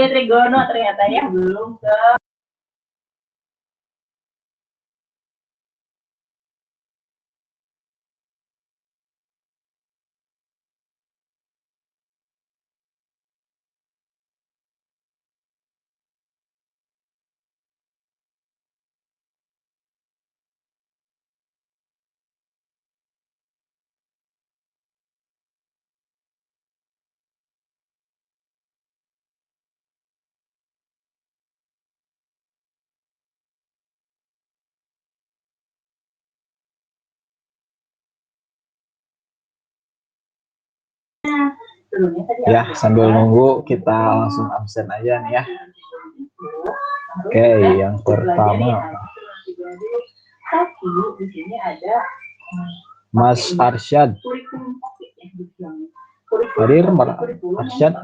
trigono ternyata ya belum ke. Ya, sambil nunggu kita langsung absen aja nih ya. Oke, yang pertama Mas Arsyad. Hadir Arsyad.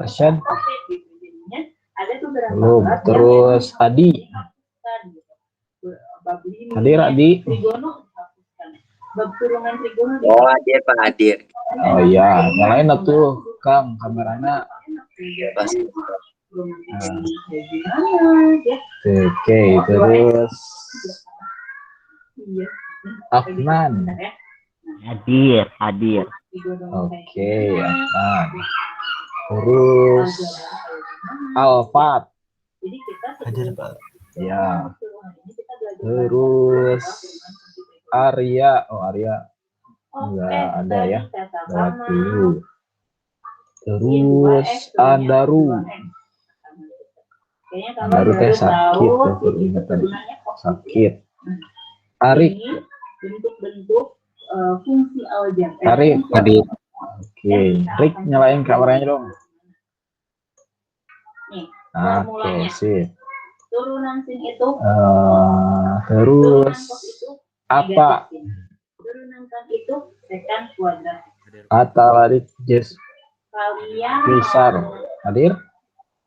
Belum. Terus Adi. Hadir Adi. Oh, hadir Pak, hadir. Oh iya, nyalain tuh Kang kameranya. Oke, terus Afnan. Hadir. Oke, Afnan. Terus Alfat. Hadir Pak. Ya. Terus Arya. Oh, Arya enggak ada ya. Lewat dulu. Terus Andaru teh sakit tuh, baru ingat tadi sakit. Arik. Arik hadir. Oke, Rik nyalain kameranya dong. Oke, sip. Turunan sin itu Terus apa? Turunan kan itu sekan kuadrat. Atalarik Jess. Kalian Besar. Hadir?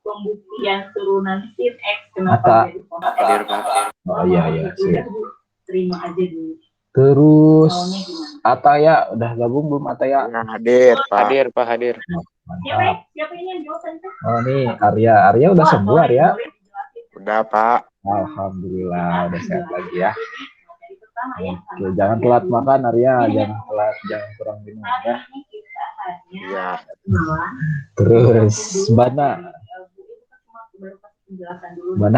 Pembuktian turunan sin X kenapa jadi Hadir Pak. Oh iya, sip. Terima aja dulu. Terus Ataya udah gabung belum Ataya? Nah, hadir Pak. Mantap. Siapa ini yang jawab tadi? Oh nih Arya udah sembuh Arya? Udah Pak. Alhamdulillah udah sehat lagi ya. Oke, jangan telat makan Arya, jangan kurang minum ya. Iya. Terus Bana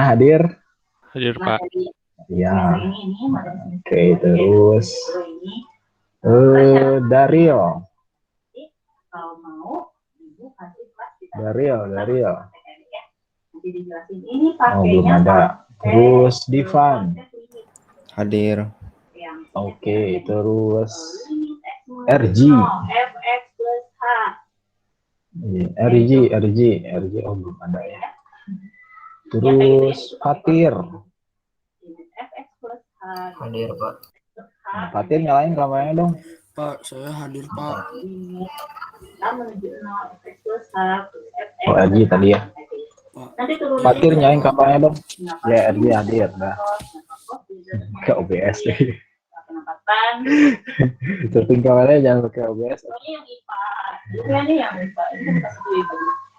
hadir? Hadir Pak. Ya. Oke, terus Dario. Oh, belum ada. Terus Divan. Hadir. Oke, terus RG. RG. Oh, belum ada ya. Terus Fatir. Hadir Pak. Nah, Fatir nyalain kameranya dong. Pak, saya hadir Pak. Oh, RG tadi ya. Fatir nyalain kameranya dong. Ya, RG hadir. Nah. Ke OBS deh. Setting kameranya jangan pakai OBS.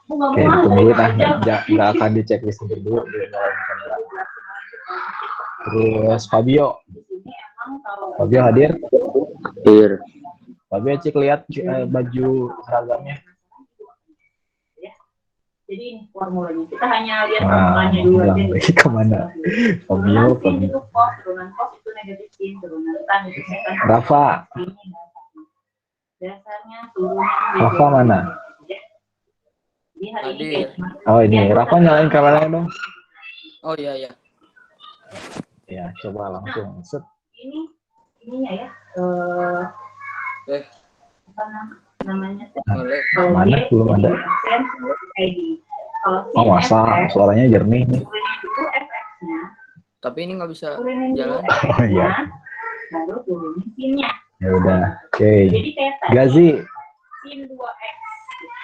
Oke, ditunggu nggak akan dicek di sini dulu. Terus Fabio hadir? Hadir. Fabio cek lihat baju seragamnya. Jadi ini formulanya. Kita hanya lihat formulanya dulu aja. Kemana? Fabio. Turunan cos itu negatif sin, turunan tan itu sekan. Rafa. Dasarnya turunan. Rafa mana? Oh ini, Rafa nyalain kameranya dong. Oh iya. Ya, coba langsung set. Ininya ya. Apa namanya? Mana belum ada. Oh masa suaranya jernih nih. Tapi ini nggak bisa jalan. Oh iya. Baru turunin sinnya. Ya udah. Oke. Jadi kayak tadi. Gazi. Sin 2x.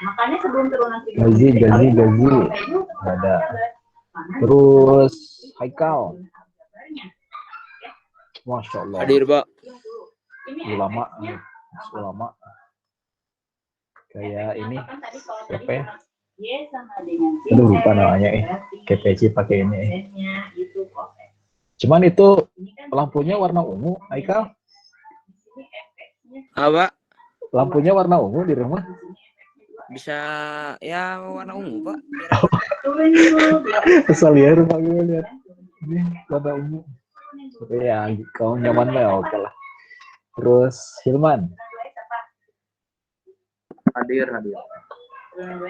Makanya sebelum turunan sin. Gazi. Nggak ada. Terus Haikal. Masya Allah. Hadir Pak. Ulama. Kayak ini. Siapa ya? Y sama dengan sin Aduh, lupa X, namanya berarti KPC pakai ini. Z-nya itu cos X. Cuman itu Ini kan lampunya warna ungu, Aikal. di sini Fx-nya Apa? Lampunya warna ungu di rumah. di sini Fx-nya 2. Bisa ya warna ungu, Pak. Turunin dulu, Kesal ya rumah gue lihat. Ini warna ungu. Tapi ya, kalau nyaman lah ya oke lah. Terus Hilman, Hadir.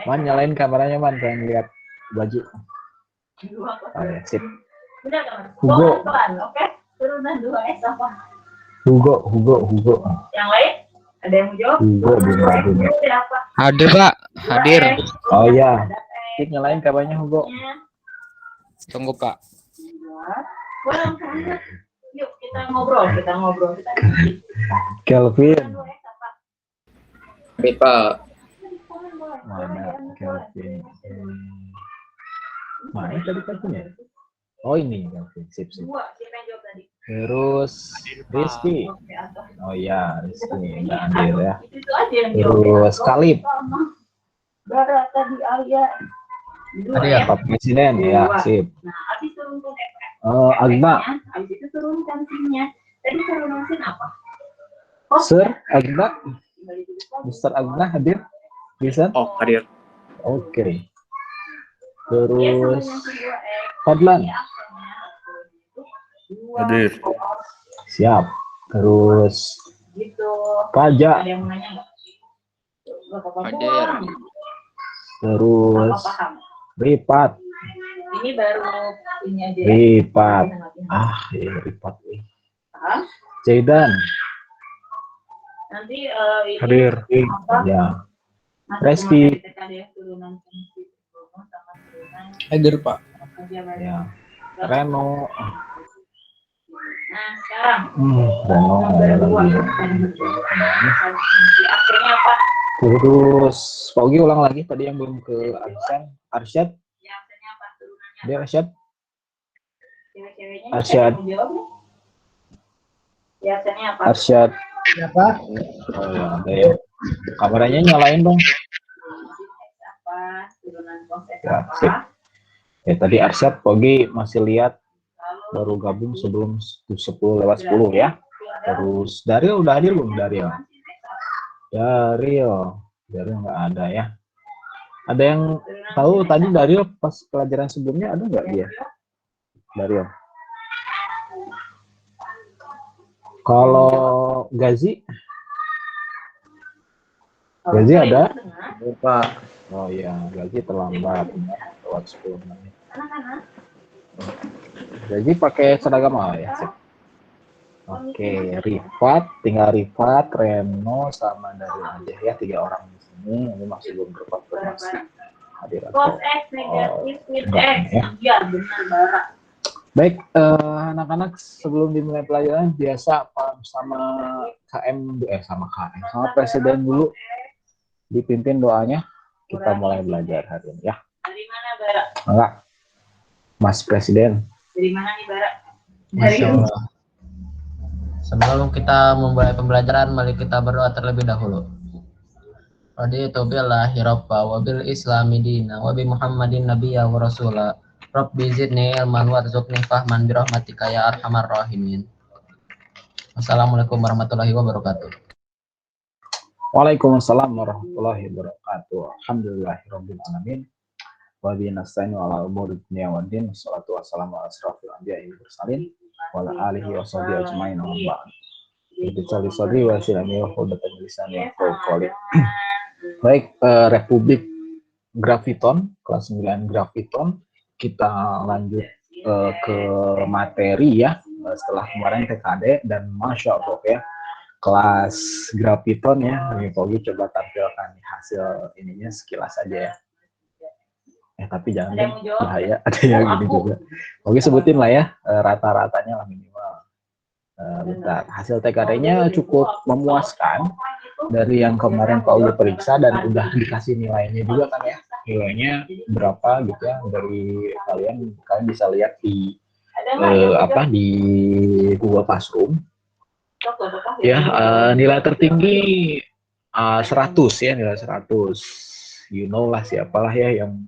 Man nyalain kameranya Man, pengen lihat baju. Oh, ya, sip. Udah kan? Hugo. Oke, turunan 2S apa? Hugo. Yang lain? Ada yang mau jawab? Hugo belum. Berapa? Hadir, Pak. Hadir. Oh iya. Sip, nyalain kameranya Hugo. Tunggu, Pak. Kurang kan? Yuk kita ngobrol. Kelvin. 2S apa? Pak. Mana Kelvin? Mana tadi Kelvin ya? Oh ini Kelvin, sip. Dua, siapa yang jawab tadi? Terus Rizky. Oke, atau Oh iya, Rizky nggak hadir ya. itu aja yang jawab. Terus Kalib. Bara tadi Alia. Dua Ada ya Pak Presiden ya, sip. Nah, habis turunkan FX. Agna, Habis itu turunkan sin-nya. Tadi turunan sin apa? Sir Agna, Kembali dulu lagi. Mr. Agna hadir? Bisa? Oh, hadir. Oke. Ya, sama Terus dengan sin 2X. Fadlan, Ya, aksennya itu dua Hadir. cos siap. Terus gitu. Kaja, Ada yang mau nanya nggak? Nggak apa-apa. Hadir. Pulang. terus Apa paham? Ripat, Ini baru ini aja ya. Ripat. Nanti Ripat. paham. Jaidan, Nanti ini Hadir. apa? ya. Masuk Reski. materi TKD turunan fungsi sama turunan Hadir, Pak. kerja baru. Ya. Reno, Nah, sekarang Reno nomor ada 2. lagi. Fungsi akhirnya apa? Terus Pak Ugi ulang lagi tadi yang belum ke Arsyad. Ya, akhirnya apa? Turunannya Dia Arsyad. cewek-ceweknya. Arsyad. Siapa yang jawab? Ya, akhirnya apa? Arsyad. Siapa? Oh ya, ada ya. Kameranya nyalain dong. Apa? Turunan proses Ya, apa? sip. Ya tadi Arsyad, Pogi masih lihat Lalu baru gabung sebelum 10:10 ya. Terus Daryl udah hadir belum Daryl? Daryl nggak ada ya. Ada yang tahu tadi Daryl pas pelajaran sebelumnya ada nggak dia? Daryl. Kalau Gazi ada? Lupa. Oh iya, Gazi terlambat. Lewat 10 menit. Anak-anak. Gazi pakai seragam apa ya? Sip. Oke, Rifat, tinggal Rifat, Reno, sama Daryl aja ya, 3 orang di sini. Ini masih belum berkonfirmasi hadir Cos atau X negatif with enggak, X. ya. Iya, benar, Bara. baik. Anak-anak sebelum dimulai pelajaran biasa sama sama Presiden dulu dipimpin doanya. Kita mulai belajar hari ini ya. Dari mana, Bara? Enggak, Mas Presiden. Dari mana nih, Bara? Masya Allah. Sebelum kita memulai pembelajaran, mari kita berdoa terlebih dahulu. Raditu billahi rabba wa bil islami dina wa bi Muhammadin nabiyya wa rasula. Rabbi zidni ilman warzuqni fahman bi rahmatika ya arhamar rahimin. Wassalamualaikum warahmatullahi wabarakatuh. Waalaikumsalam warahmatullahi wabarakatuh. Alhamdulillahirabbil alamin. Wa bihi nasta'inu ala umuri dunya waddin. Wassalatu wassalamu ala asrofil anbiya'i wal mursalin wa ala alihi wa sahbihi ajmain wa ba'd. Bismillah sadri wa silami wa hudatan lisani wa qawli. Baik, Republik Graviton, kelas 9 Graviton, kita lanjut ke materi ya. Setelah kemarin TKD dan Masya Allah ya, kelas Graviton ya. Ini Pogi coba tampilkan hasil ininya sekilas aja ya. Tapi jangan deh, bahaya. Ada yang gini juga. Pogi sebutin lah ya, rata-ratanya lah minimal. Bentar, hasil TKD-nya cukup memuaskan. Dari yang kemarin Pak Uli periksa dan udah dikasih nilainya juga kan ya, nilainya berapa gitu ya, dari kalian bisa lihat di di Google Classroom ya. Nilai tertinggi 100 ya, nilai 100 you know lah siapalah ya yang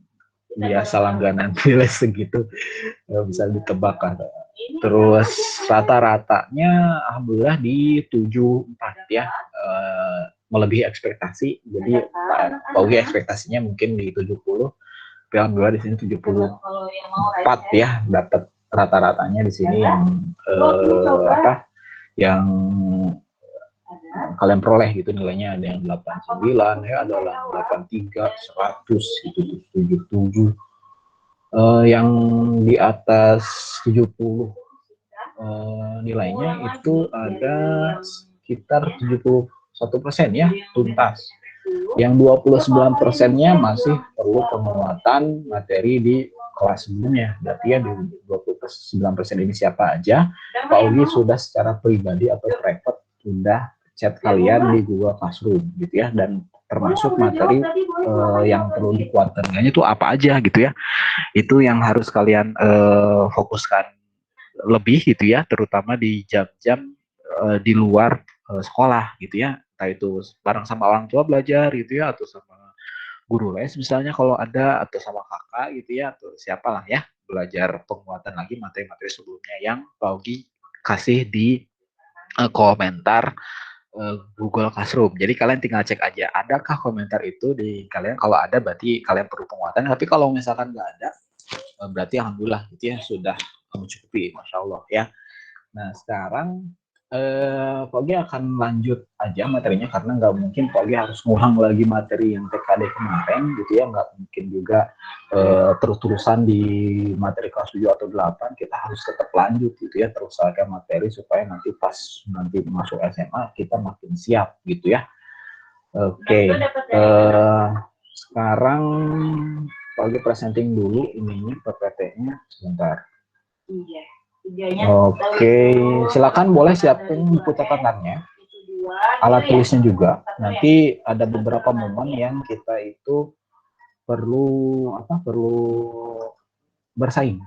biasa langganan Viles segitu, bisa ditebak kan. Terus rata-ratanya alhamdulillah di 74 ya, melebihi ekspektasi. Jadi Pak Ugi ekspektasinya mungkin di 70, tapi alhamdulillah di sini 74 ya, dapat rata-ratanya di sini yang yang kalian peroleh gitu nilainya. Ada yang 89 ya, ada yang 83, 100 gitu, 77. Yang di atas 70 nilainya itu ada sekitar 71% ya, tuntas. Yang 29%-nya masih perlu penguatan materi di kelas sebelumnya. Berarti ya di 29% ini siapa aja, Pak Ugi sudah secara pribadi atau private sudah chat kalian di Google Classroom gitu ya, dan termasuk materi yang perlu dikuatkan itu apa aja gitu ya. Itu yang harus kalian fokuskan lebih gitu ya, terutama di jam-jam di luar sekolah gitu ya, entah itu bareng sama orang tua belajar gitu ya, atau sama guru les misalnya kalau ada, atau sama kakak gitu ya, atau siapalah ya, belajar penguatan lagi materi-materi sebelumnya yang Pak Ugi kasih di komentar Google Classroom. Jadi kalian tinggal cek aja, adakah komentar itu di kalian. Kalau ada berarti kalian perlu penguatan, tapi kalau misalkan nggak ada, berarti alhamdulillah itu ya sudah mencukupi, Masya Allah ya. Nah sekarang Pak Ugi akan lanjut aja materinya, karena nggak mungkin Pak Ugi harus ngulang lagi materi yang TKD kemarin gitu ya, nggak mungkin juga terus-terusan di materi kelas 7 atau 8, kita harus tetap lanjut gitu ya, terus saja materi supaya nanti pas nanti masuk SMA kita makin siap gitu ya. Oke, sekarang Pak Ugi presenting dulu ininya PPT-nya sebentar. Iya. Oke, silakan boleh siapin buku catatannya, alat tulisnya juga. Nanti ada beberapa momen yang kita itu perlu bersaing,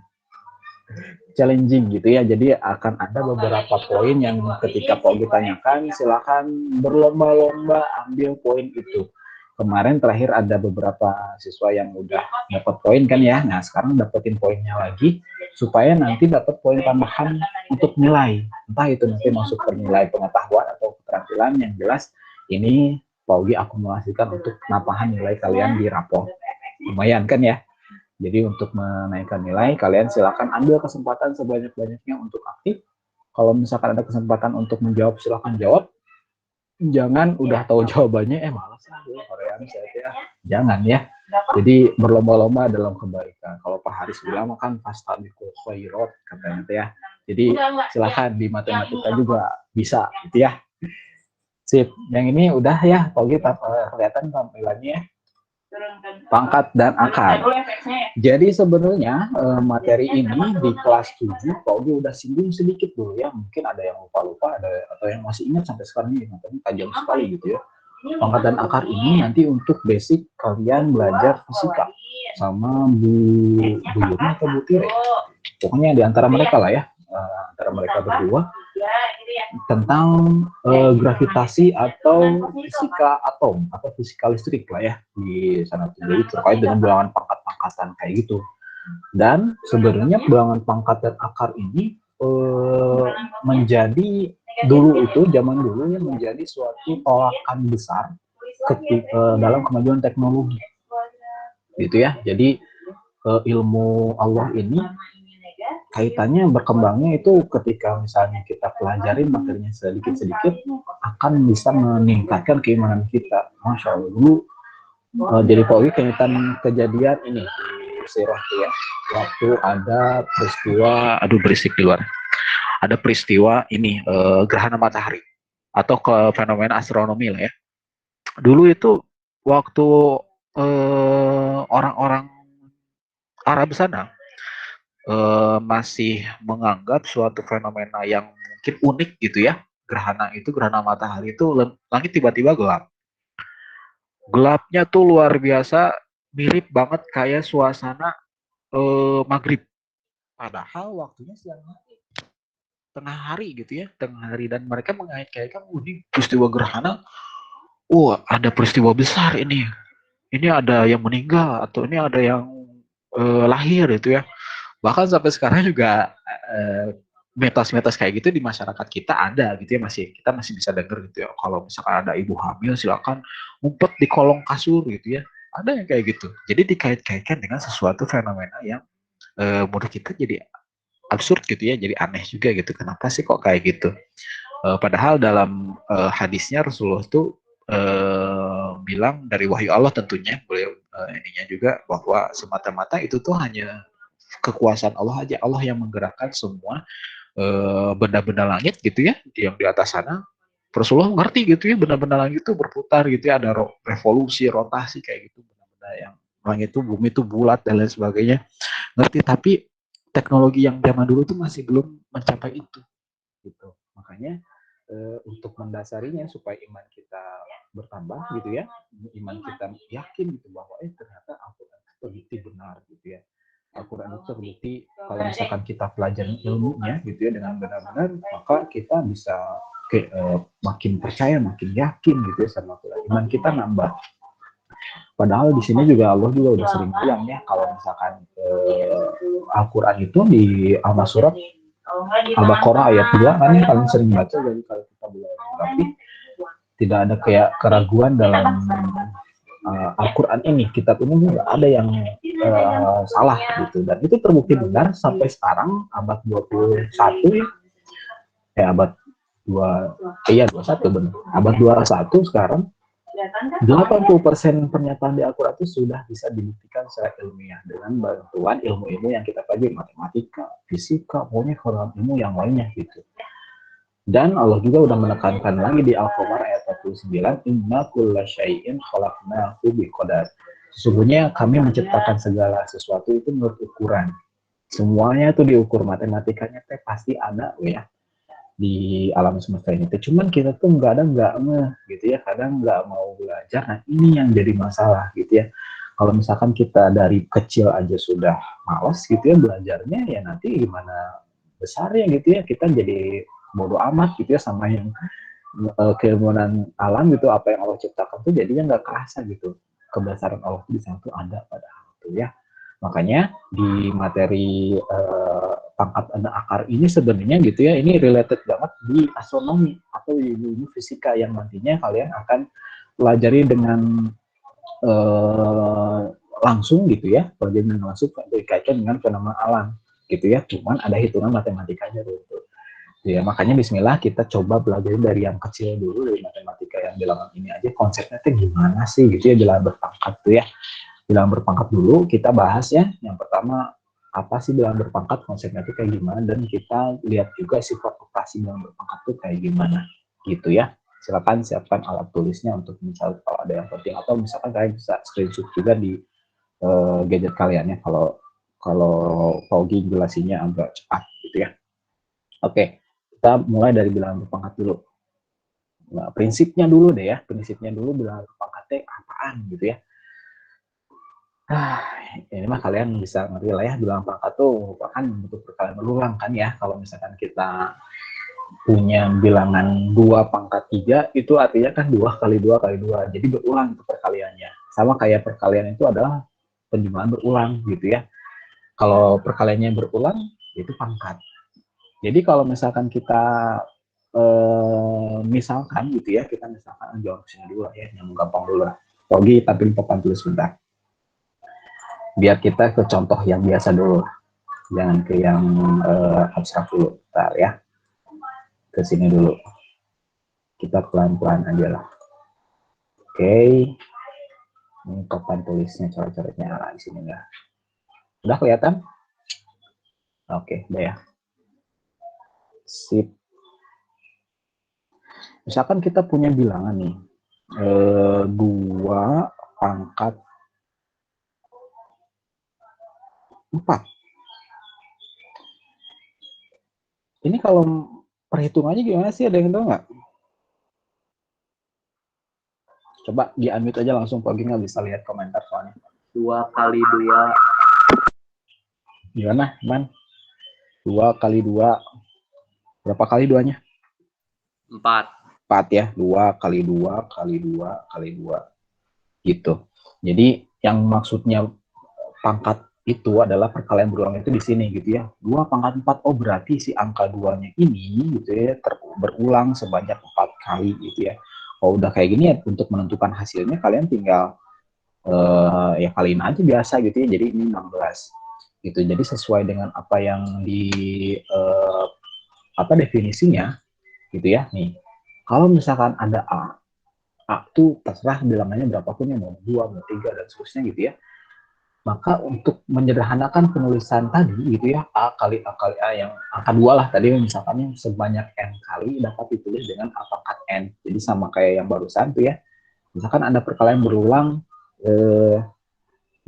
challenging gitu ya. Jadi akan ada beberapa poin yang ketika Pak Ugi tanyakan, silakan berlomba-lomba ambil poin itu. Kemarin terakhir ada beberapa siswa yang udah dapat poin kan ya. Nah sekarang dapetin poinnya lagi supaya nanti dapat poin tambahan untuk nilai. Entah itu nanti masuk ke nilai pengetahuan atau keterampilan, yang jelas ini Pak Ugi akumulasikan untuk penampahan nilai kalian di rapor. Lumayan kan ya. Jadi untuk menaikkan nilai, kalian silakan ambil kesempatan sebanyak-banyaknya untuk aktif. Kalau misalkan ada kesempatan untuk menjawab, silakan jawab. Jangan udah tahu jawabannya, malas lah Korean saya ya. Jangan ya. Jadi berlomba-lomba dalam kebaikan. Kalau Pak Haris bilang kan fastabiqul khairat katanya ya. Jadi silakan di matematika juga bisa gitu ya. Sip. Yang ini udah ya, Pak Ugi kelihatan tampilannya. Pangkat dan akar. Jadi sebenarnya materi ini di kelas 7 Pak Ugi udah singgung sedikit dulu ya. Mungkin ada yang lupa-lupa, ada atau yang masih ingat sampai sekarang ini, materi tajam sekali gitu ya. Pangkat dan akar ini nanti untuk basic kalian belajar fisika sama Bu Yuni atau Bu Tire. Pokoknya di antara mereka lah ya, antara mereka berdua, tentang gravitasi atau fisika atom atau fisika listrik lah ya di sana. Jadi terkait dengan bilangan pangkat-pangkatan kayak gitu. Dan sebenarnya bilangan pangkat dan akar ini menjadi dulu itu zaman dulu ya, menjadi suatu tolakan besar dalam kemajuan teknologi gitu ya. Jadi ilmu Allah ini kaitannya berkembangnya itu ketika misalnya kita pelajarin materinya sedikit-sedikit akan bisa meningkatkan keimanan kita. Masya Allah. Dulu jadi Pak Ugi kaitan kejadian ini di sirah ya, waktu ada peristiwa, berisik di luar, ada peristiwa ini gerhana matahari atau ke fenomena astronomi lah ya. Dulu itu waktu orang-orang Arab sana masih menganggap suatu fenomena yang mungkin unik gitu ya, gerhana matahari itu langit tiba-tiba gelap. Gelapnya tuh luar biasa, mirip banget kayak suasana maghrib. Padahal waktunya siang hari, tengah hari gitu ya, tengah hari, dan mereka mengait-kaitkan ini peristiwa gerhana. Ada peristiwa besar ini ini ada yang meninggal atau ini ada yang lahir gitu ya. Bahkan sampai sekarang juga mitos-mitos kayak gitu di masyarakat kita ada gitu ya, kita masih bisa dengar gitu ya. Kalau misalkan ada ibu hamil silakan ngumpet di kolong kasur gitu ya. Ada yang kayak gitu. Jadi dikait-kaitkan dengan sesuatu fenomena yang menurut kita jadi absurd gitu ya, jadi aneh juga gitu. Kenapa sih kok kayak gitu? Padahal dalam hadisnya Rasulullah tuh bilang dari wahyu Allah tentunya, beliau ininya juga bahwa semata-mata itu tuh hanya kekuasaan Allah aja. Allah yang menggerakkan semua benda-benda langit gitu ya, yang di atas sana. Rasulullah ngerti gitu ya, benda-benda langit itu berputar gitu ya, ada revolusi, rotasi kayak gitu, benda-benda yang langit itu, bumi itu bulat dan lain sebagainya. Ngerti, tapi teknologi yang zaman dulu tuh masih belum mencapai itu gitu. Makanya untuk mendasarinya supaya iman kita bertambah gitu ya, iman kita yakin gitu bahwa ternyata Al-Quran itu terbukti benar gitu ya. Al-Quran itu terbukti kalau misalkan kita pelajari ilmunya gitu ya dengan benar-benar, maka kita bisa makin percaya, makin yakin gitu ya sama Al-Quran. Iman kita nambah. Padahal di sini juga Allah juga udah sering bilang ya, kalau misalkan Al-Quran itu di Al-Surat Al-Baqarah ayat 2 kan yang paling sering baca, jadi kalau kita belajar, tapi tidak ada kayak keraguan dalam Al-Quran ini, kitab ini nggak ada yang salah gitu, dan itu terbukti benar sampai sekarang abad 21 ya, abad 21 benar, abad 21 sekarang 80% pernyataan di Al-Quran itu sudah bisa dibuktikan secara ilmiah dengan bantuan ilmu-ilmu yang kita pelajari, matematika, fisika, pokoknya kalau ilmu yang lainnya gitu. Dan Allah juga udah menekankan lagi di Al-Qamar ayat 49, inna kulla syai'in khalaqnahu biqadar. Sesungguhnya kami menciptakan segala sesuatu itu menurut ukuran. Semuanya itu diukur, matematikanya teh pasti ada ya di alam semesta ini. Cuman kita tuh nggak gitu ya, kadang nggak mau belajar. Nah ini yang jadi masalah gitu ya. Kalau misalkan kita dari kecil aja sudah malas gitu ya belajarnya, ya nanti gimana besarnya gitu ya, kita jadi bodoh amat gitu ya sama yang keilmuan alam gitu, apa yang Allah ciptakan tuh jadinya nggak kerasa gitu. Kebesaran Allah di sana tuh ada padahal tuh ya. Makanya di materi pangkat akar ini sebenarnya gitu ya, ini related banget di astronomi atau di ilmu fisika yang nantinya kalian akan pelajari dengan langsung gitu ya, pelajari dengan langsung dikaitkan dengan fenomena alam gitu ya, cuman ada hitungan matematikanya gitu. Ya makanya bismillah kita coba belajar dari yang kecil dulu, dari matematika yang bilangan ini aja konsepnya tuh gimana sih gitu ya, bilangan berpangkat tuh ya. Bilangan berpangkat dulu kita bahas ya. Yang pertama apa sih bilangan berpangkat, konsepnya itu kayak gimana, dan kita lihat juga sifat operasi bilangan berpangkat itu kayak gimana gitu ya. Silakan siapkan alat tulisnya untuk misal kalau ada yang penting, atau misalkan kalian bisa screenshot juga di gadget kalian ya, kalau Paugi jelasinnya agak cepat gitu ya. Oke, kita mulai dari bilangan berpangkat dulu. Nah, prinsipnya dulu deh ya, prinsipnya dulu bilangan berpangkatnya apaan gitu ya. Ini mah kalian bisa ngerti lah ya, bilangan pangkat tuh kan bentuk perkalian berulang kan ya. Kalau misalkan kita punya bilangan 2 pangkat 3, itu artinya kan 2 kali 2 kali 2, jadi berulang itu perkaliannya. Sama kayak perkalian itu adalah penjumlahan berulang gitu ya. Kalau perkaliannya berulang, itu pangkat. Jadi kalau misalkan kita misalkan gitu ya, kita misalkan jawab sini dulu ya, yang gampang dulu lah. Pogi tapi papan tulis sebentar. Biar kita ke contoh yang biasa dulu, jangan ke yang abstrak dulu. Bentar ya, ke sini dulu. Kita pelan-pelan aja lah. Oke, ini papan tulisnya coret-coretnya di sini ya. Udah kelihatan? Oke, udah ya. Sip. Misalkan kita punya bilangan nih, 2 pangkat 4. Ini kalau perhitungannya gimana sih? Ada yang tahu nggak? Coba di-unmute aja langsung, Pogi nggak bisa lihat komentar soalnya. 2 kali 2. Gimana, Man? 2 kali 2. Berapa kali 2-nya? 4. 4 ya. 2 kali 2 kali 2 kali 2. Gitu. Jadi yang maksudnya pangkat itu adalah perkalian berulang itu di sini gitu ya. 2 pangkat 4, oh berarti si angka 2-nya ini gitu ya berulang sebanyak 4 kali gitu ya. Kalau udah kayak gini ya untuk menentukan hasilnya kalian tinggal ya kaliin aja biasa gitu ya. Jadi ini 16 gitu. Jadi sesuai dengan apa yang di definisinya gitu ya. Nih, kalau misalkan ada A tuh terserah bilangannya berapapun ya, mau 2, mau 3 dan seterusnya gitu ya. Maka untuk menyederhanakan penulisan tadi gitu ya, A kali A yang angka 2 lah tadi misalkan sebanyak N kali dapat ditulis dengan A pangkat N. Jadi sama kayak yang barusan tuh ya. Misalkan ada perkalian berulang 5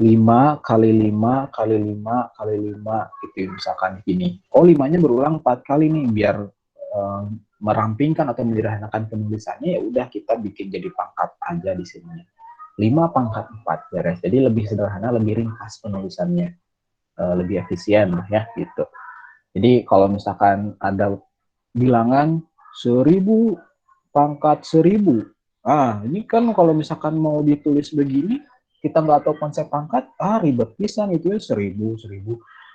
kali 5 kali 5 kali 5 gitu misalkan gini. Oh 5-nya berulang 4 kali nih biar merampingkan atau menyederhanakan penulisannya ya udah kita bikin jadi pangkat aja di sini. 5 pangkat 4 beres. Jadi lebih sederhana, lebih ringkas penulisannya. Lebih efisien lah ya gitu. Jadi kalau misalkan ada bilangan 1000 pangkat 1000. Ah, ini kan kalau misalkan mau ditulis begini, kita nggak tahu konsep pangkat, ribet pisan itu ya 1000.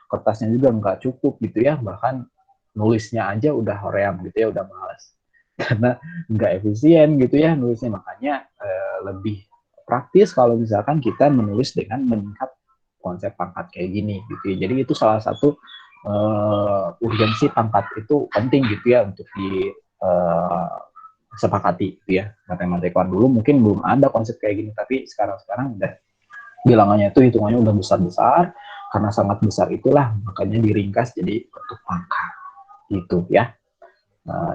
Kertasnya juga nggak cukup gitu ya. Bahkan nulisnya aja udah hoream gitu ya, udah malas. Karena nggak efisien gitu ya nulisnya. Makanya lebih praktis kalau misalkan kita menulis dengan meningkat konsep pangkat kayak gini gitu ya. Jadi itu salah satu urgensi pangkat itu penting gitu ya untuk di sepakati gitu ya. Matematikawan dulu mungkin belum ada konsep kayak gini, tapi sekarang udah bilangannya itu hitungannya udah besar-besar, karena sangat besar itulah makanya diringkas jadi bentuk pangkat gitu ya.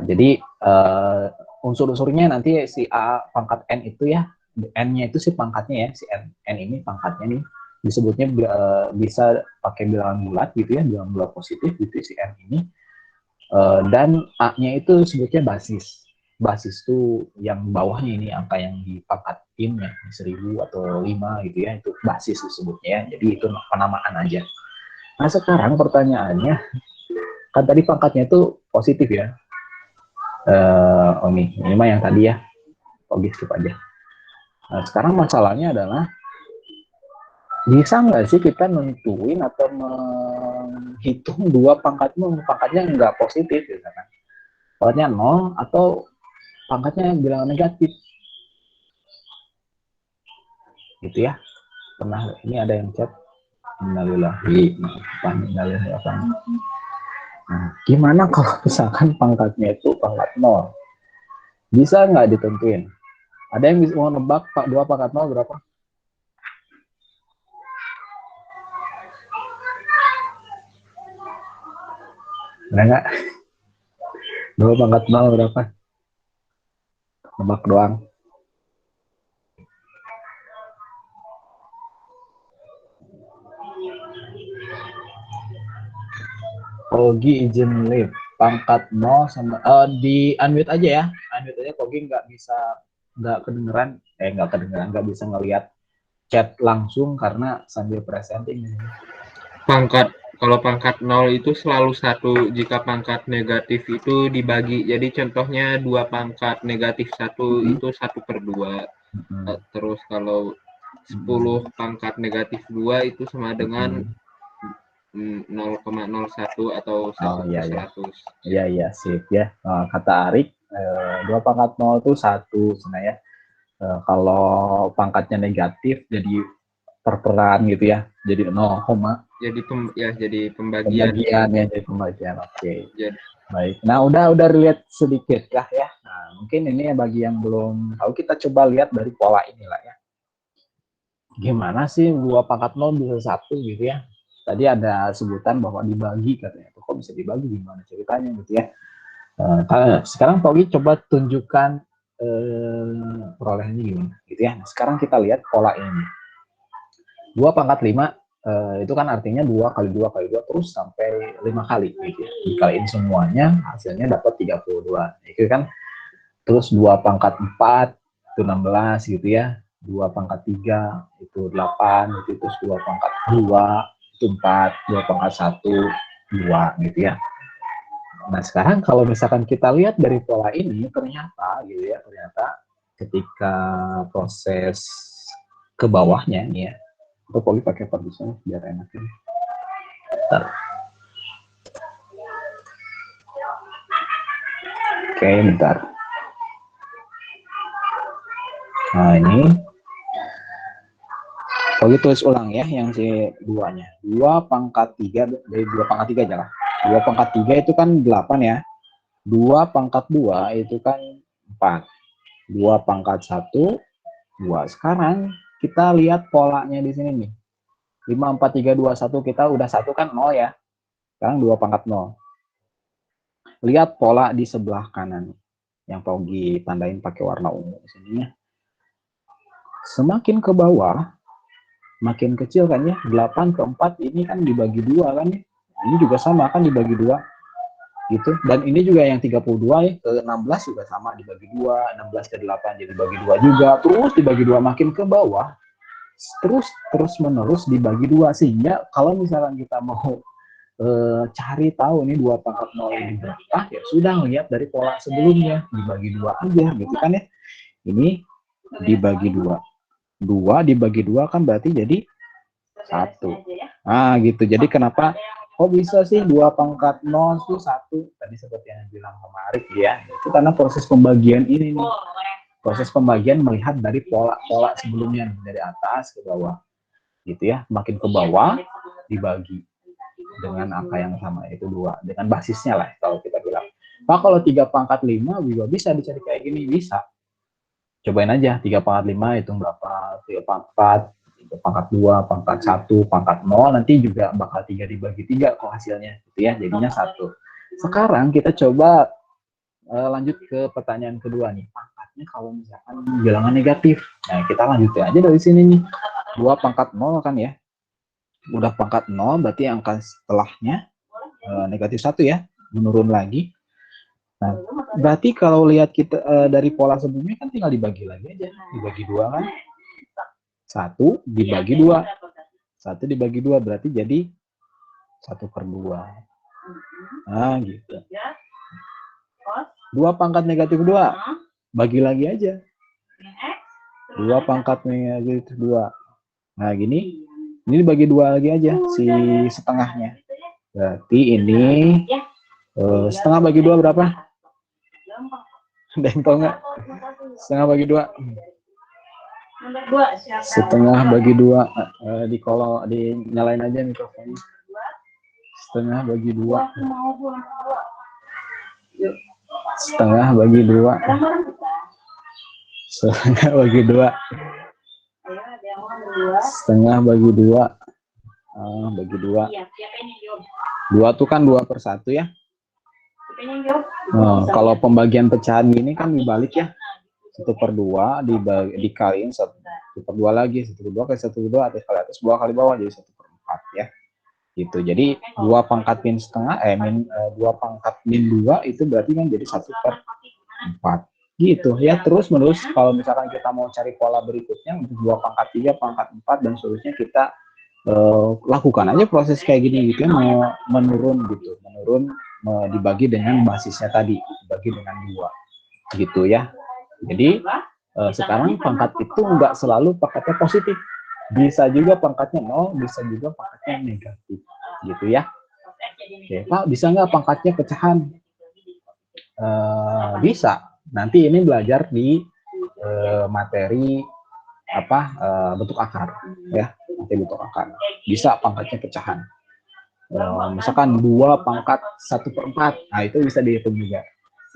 Jadi unsur-unsurnya nanti si A pangkat N itu ya, N-nya itu si pangkatnya ya, si N ini pangkatnya nih disebutnya bisa pakai bilangan bulat gitu ya, bilangan bulat positif gitu si N ini. Dan A-nya itu sebutnya basis. Basis itu yang bawahnya ini angka yang dipangkatin ya, 1000 atau 5 gitu ya, itu basis disebutnya ya. Jadi itu penamaan aja. Nah sekarang pertanyaannya, kan tadi pangkatnya itu positif ya. Ini mah yang tadi ya. Oke, skip aja. Nah, sekarang masalahnya adalah bisa nggak sih kita nentuin atau menghitung 2 pangkatnya nggak positif gitu kan? Pangkatnya 0 atau pangkatnya bilangan negatif. Gitu ya. Pernah ini ada yang chat innalillahi apa? Nah, gimana kalau misalkan pangkatnya itu pangkat 0? Bisa nggak ditentuin? Ada yang bisa mau nebak 2 pangkat 0 berapa? Ada nggak? 2 pangkat 0 berapa? Nebak doang. Kogi izin live. Pangkat 0 sama di unmute aja ya. Unmute aja, Kogi nggak bisa ngelihat chat langsung karena sambil presenting. Kalau pangkat 0 itu selalu 1 jika pangkat negatif itu dibagi. Jadi contohnya 2 pangkat negatif 1 itu 1/2. Terus kalau 10 pangkat negatif 2 itu sama dengan 0,01 atau 1/100. Iya, sip ya. Kata Arik, 2 pangkat 0 itu 1 sebenarnya. Kalau pangkatnya negatif jadi perperan gitu ya. Jadi 0, jadi pembagian. Jadi pembagian. Oke. Baik. Nah, udah lihat sedikit lah ya. Nah, mungkin ini bagi yang belum tahu, kita coba lihat dari pola inilah ya. Gimana sih 2 pangkat 0 bisa 1 gitu ya. Tadi ada sebutan bahwa dibagi katanya. Kok bisa dibagi, gimana ceritanya gitu ya. Sekarang Pogi coba tunjukkan perolehannya gimana gitu ya. Nah, sekarang kita lihat pola ini. 2 pangkat 5 itu kan artinya 2 kali 2 kali 2 terus sampai 5 kali gitu ya. Dikaliin semuanya hasilnya dapat 32. Itu kan terus 2 pangkat 4 itu 16 gitu ya. 2 pangkat 3 itu 8 gitu, terus 2 pangkat 2 itu 4, 2 pangkat 1 2 gitu ya. Nah, sekarang kalau misalkan kita lihat dari pola ini ternyata ketika proses ke bawahnya nih ya. Atau Poli pakai partition biar enak ini. Bentar. Oke, bentar. Nah, ini Poli tulis ulang ya yang si 2-nya. 2 pangkat 3 dari 2 pangkat 3 aja lah. 2 pangkat 3 itu kan 8 ya. 2 pangkat 2 itu kan 4. 2 pangkat 1 2. Sekarang kita lihat polanya di sini nih. 5 4 3 2 1 kita udah 1 kan 0 ya. Sekarang 2 pangkat 0. Lihat pola di sebelah kanan yang Pogi tandain pakai warna ungu di sini ya. Semakin ke bawah makin kecil kan ya. 8 ke 4 ini kan dibagi 2 kan ya. Ini juga sama kan dibagi 2 gitu. Dan ini juga yang 32 ya ke 16 juga sama dibagi 2, 16 ke 8 jadi dibagi 2 juga, terus dibagi 2 makin ke bawah terus menerus dibagi 2 sehingga kalau misalkan kita mau cari tahu nih 2 pangkat 0 ini berapa ya sudah lihat dari pola sebelumnya dibagi 2 aja gitu kan ya. Ini dibagi 2 dibagi 2 kan berarti jadi 1. Nah gitu, jadi kenapa kok bisa sih 2 pangkat 0 itu 1? Tadi seperti yang bilang kemarin ya, itu karena proses pembagian ini nih. Proses pembagian melihat dari pola-pola sebelumnya, dari atas ke bawah. Gitu ya, makin ke bawah dibagi dengan angka yang sama, yaitu 2. Dengan basisnya lah kalau kita bilang. Nah kalau 3 pangkat 5 juga bisa dicari kayak gini, bisa. Cobain aja, 3 pangkat 5 hitung berapa, 3 pangkat pangkat 2, pangkat 1, pangkat 0, nanti juga bakal 3 dibagi 3 kok hasilnya, gitu ya, jadinya 1. Sekarang kita coba lanjut ke pertanyaan kedua nih, pangkatnya kalau misalkan bilangan negatif. Nah, kita lanjutin aja dari sini nih, 2 pangkat 0 kan ya, udah pangkat 0, berarti angka setelahnya negatif 1 ya, menurun lagi. Nah, berarti kalau lihat kita dari pola sebelumnya kan tinggal dibagi lagi aja, dibagi 2 kan. 1 dibagi 2. 1 dibagi 2 berarti jadi 1/2. Nah, gitu. 2 pangkat negatif 2. Bagi lagi aja. 2 pangkat negatif 2. Nah, gini. Ini dibagi 2 lagi aja si setengahnya. Berarti ini setengah bagi 2 berapa? Ada yang tahu nggak? Setengah bagi 2. Setengah bagi 2 di kolom dinyalain aja mikrofonnya. Setengah bagi 2. Setengah bagi 2. Setengah bagi 2. Setengah bagi 2. Bagi 2. 2 tuh kan 2/1 ya. Kalau pembagian pecahan gini kan dibalik ya. 1/2 dikaliin 1/2 lagi, 1/2 kali 1/2 atas kali atas, bawah kali bawah jadi 1/4 ya. Gitu. Jadi 2 pangkat min setengah 2 pangkat min 2 itu berarti kan jadi 1/4. Gitu ya. Terus menerus kalau misalkan kita mau cari pola berikutnya untuk 2 pangkat 3, pangkat 4 dan seterusnya kita lakukan aja proses kayak gini gitu ya, menurun gitu. Menurun dibagi dengan basisnya tadi, dibagi dengan 2. Gitu ya. Jadi sekarang pangkat itu enggak selalu pangkatnya positif, bisa juga pangkatnya 0, bisa juga pangkatnya negatif, gitu ya. Oke, Pak, bisa nggak pangkatnya pecahan? Bisa. Nanti ini belajar di materi bentuk akar, ya. Nanti bentuk akar. Bisa pangkatnya pecahan. Misalkan 2 pangkat 1/4, nah itu bisa dihitung juga.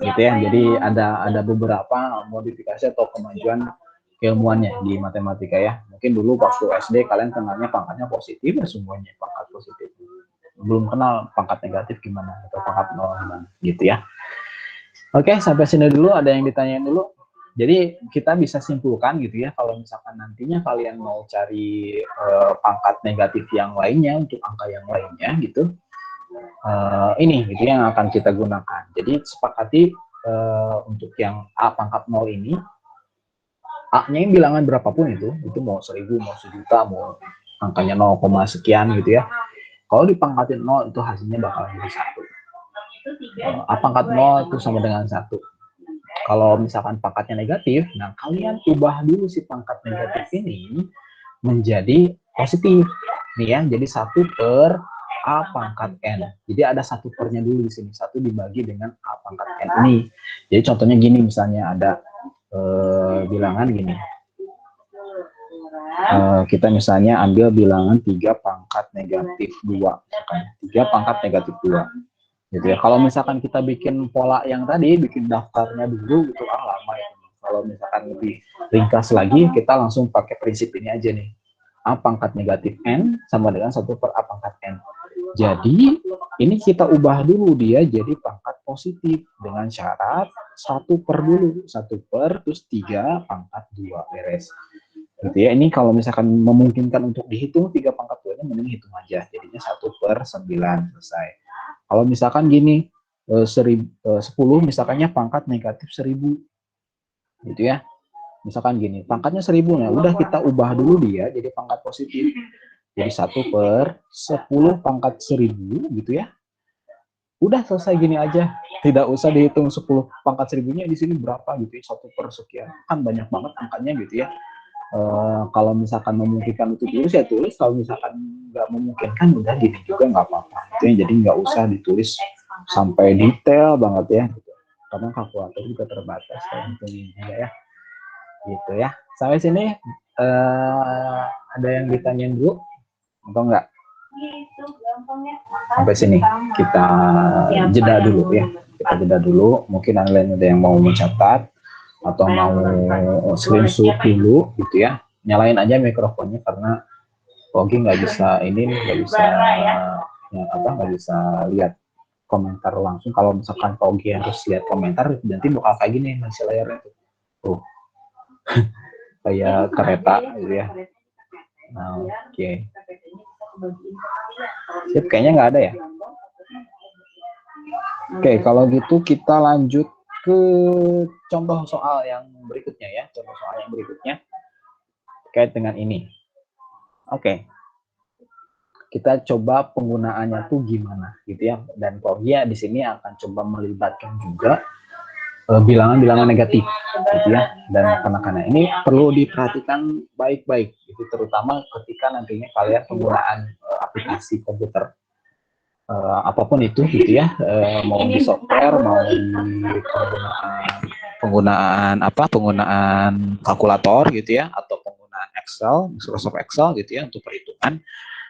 Gitu ya, jadi ada beberapa modifikasi atau kemajuan keilmuannya di matematika ya. Mungkin dulu waktu SD kalian kenalnya pangkatnya positif ya, semuanya pangkat positif. Belum kenal pangkat negatif gimana atau pangkat 0 gimana gitu ya. Oke, sampai sini dulu, ada yang ditanyain dulu. Jadi kita bisa simpulkan gitu ya, kalau misalkan nantinya kalian mau cari pangkat negatif yang lainnya untuk angka yang lainnya gitu. Ini gitu yang akan kita gunakan. Jadi sepakati untuk yang A pangkat 0 ini, A-nya yang bilangan berapapun itu mau 1000, mau 1.000.000, mau angkanya 0, sekian gitu ya. Kalau dipangkatin 0 itu hasilnya bakal jadi 1. A pangkat 0 itu sama dengan 1. Kalau misalkan pangkatnya negatif, nah kalian ubah dulu si pangkat negatif ini menjadi positif. Nih ya, jadi 1 per A pangkat N. Jadi ada 1 pernya dulu di sini. 1 dibagi dengan A pangkat N ini. Jadi contohnya gini, misalnya ada bilangan gini. Kita misalnya ambil bilangan 3 pangkat negatif 2. 3 pangkat negatif 2. Gitu ya. Kalau misalkan kita bikin pola yang tadi, bikin daftarnya dulu gitu, lama ya. Kalau misalkan lebih ringkas lagi, kita langsung pakai prinsip ini aja nih. A pangkat negatif N sama dengan 1 per A pangkat N. Jadi, ini kita ubah dulu dia jadi pangkat positif dengan syarat 1 per dulu. 1 per, terus 3 pangkat 2, beres. Gitu ya, ini kalau misalkan memungkinkan untuk dihitung 3 pangkat 2-nya, mending hitung aja. Jadinya 1 per 9, selesai. Kalau misalkan gini, 10 misalkannya pangkat negatif 1000. Gitu ya. Misalkan gini, pangkatnya 1000, nah udah kita ubah dulu dia jadi pangkat positif. Jadi 1 per 10 pangkat 1000 gitu ya. Udah selesai gini aja. Tidak usah dihitung 10 pangkat 1000-nya di sini berapa gitu ya, 1 per sekian. Kan banyak banget angkanya gitu ya. Kalau misalkan memungkinkan untuk tulis ya tulis, kalau misalkan nggak memungkinkan udah gini juga nggak apa-apa. Itu ya, jadi nggak usah ditulis sampai detail banget ya. Gitu. Karena kalkulator juga terbatas kalau hitungin juga ya. Gitu ya. Sampai sini ada yang ditanyain dulu atau enggak? Sampai sini kita jeda dulu ya. Kita jeda dulu. Mungkin lain ada yang mau mencatat atau mau screenshot dulu gitu ya. Nyalain aja mikrofonnya karena Pogi nggak bisa ini, nggak bisa nggak bisa lihat komentar langsung. Kalau misalkan Pogi harus lihat komentar, nanti bakal kayak gini masih layarnya tuh. Kayak kereta gitu ya. Nah, oke. Sip, kayaknya nggak ada ya. Oke, kalau gitu kita lanjut ke contoh soal yang berikutnya ya. Contoh soal yang berikutnya terkait dengan ini. Oke. Kita coba penggunaannya tuh gimana gitu ya. Dan Pogia di sini akan coba melibatkan juga bilangan-bilangan negatif gitu ya, dan karena ini perlu diperhatikan baik-baik gitu, terutama ketika nantinya kalian penggunaan aplikasi komputer apapun itu gitu ya, mau di software, mau di penggunaan kalkulator gitu ya, atau penggunaan Excel, Microsoft Excel gitu ya, untuk perhitungan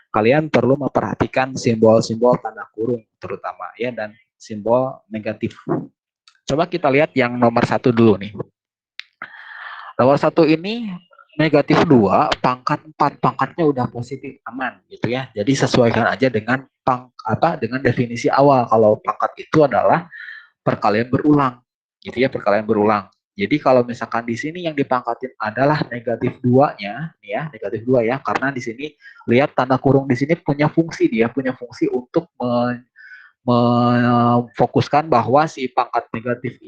kalian perlu memperhatikan simbol-simbol tanda kurung terutama ya, dan simbol negatif. Coba kita lihat yang nomor 1 dulu nih. Nomor 1 ini negatif 2, pangkat 4, pangkatnya udah positif, aman gitu ya. Jadi sesuaikan aja dengan dengan definisi awal. Kalau pangkat itu adalah perkalian berulang gitu ya, perkalian berulang. Jadi kalau misalkan di sini yang dipangkatin adalah negatif 2-nya ya, negatif 2 ya, karena di sini lihat tanda kurung di sini punya fungsi, dia punya fungsi untuk memfokuskan bahwa si pangkat negatif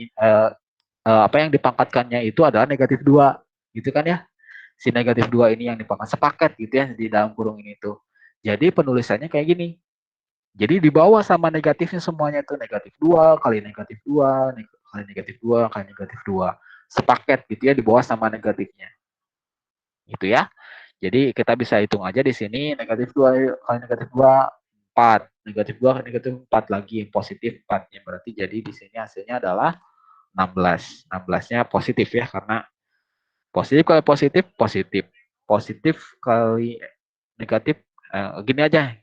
apa yang dipangkatkannya itu adalah negatif 2 gitu kan ya. Si negatif 2 ini yang dipangkat sepaket gitu ya di dalam kurung ini tuh. Jadi penulisannya kayak gini. Jadi di bawah sama negatifnya semuanya itu negatif 2 kali negatif 2 kali negatif 2 kali negatif 2. Sepaket gitu ya di bawah sama negatifnya. Gitu ya. Jadi kita bisa hitung aja di sini negatif 2 kali negatif 2 4, negatif 2 kali negatif 4 lagi, positif 4-nya. Berarti jadi di sini hasilnya adalah 16. 16-nya positif ya, karena positif kali positif, positif. Positif kali negatif, gini aja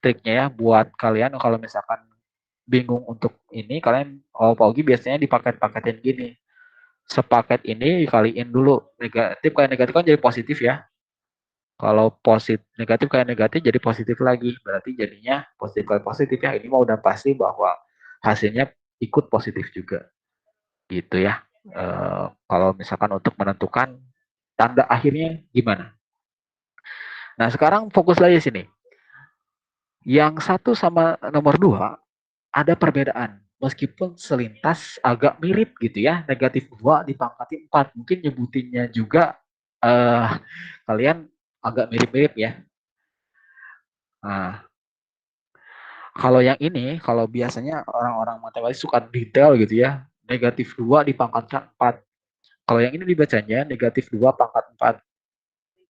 triknya ya, buat kalian kalau misalkan bingung untuk ini, kalian Paugi biasanya dipaket-paketin gini. Sepaket ini dikaliin dulu, negatif kali negatif kan jadi positif ya. Kalau negatif kayak negatif jadi positif lagi, berarti jadinya positif kali positif ya. Ini mau udah pasti bahwa hasilnya ikut positif juga, gitu ya. Kalau misalkan untuk menentukan tanda akhirnya gimana. Nah sekarang fokus lagi sini. Yang 1 sama nomor 2 ada perbedaan, meskipun selintas agak mirip gitu ya. Negatif 2 dipangkatin 4, mungkin nyebutinnya juga kalian agak mirip-mirip ya. Nah, kalau yang ini, kalau biasanya orang-orang matematik suka detail gitu ya, negatif 2 dipangkatkan 4. Kalau yang ini dibacanya negatif 2 pangkat 4.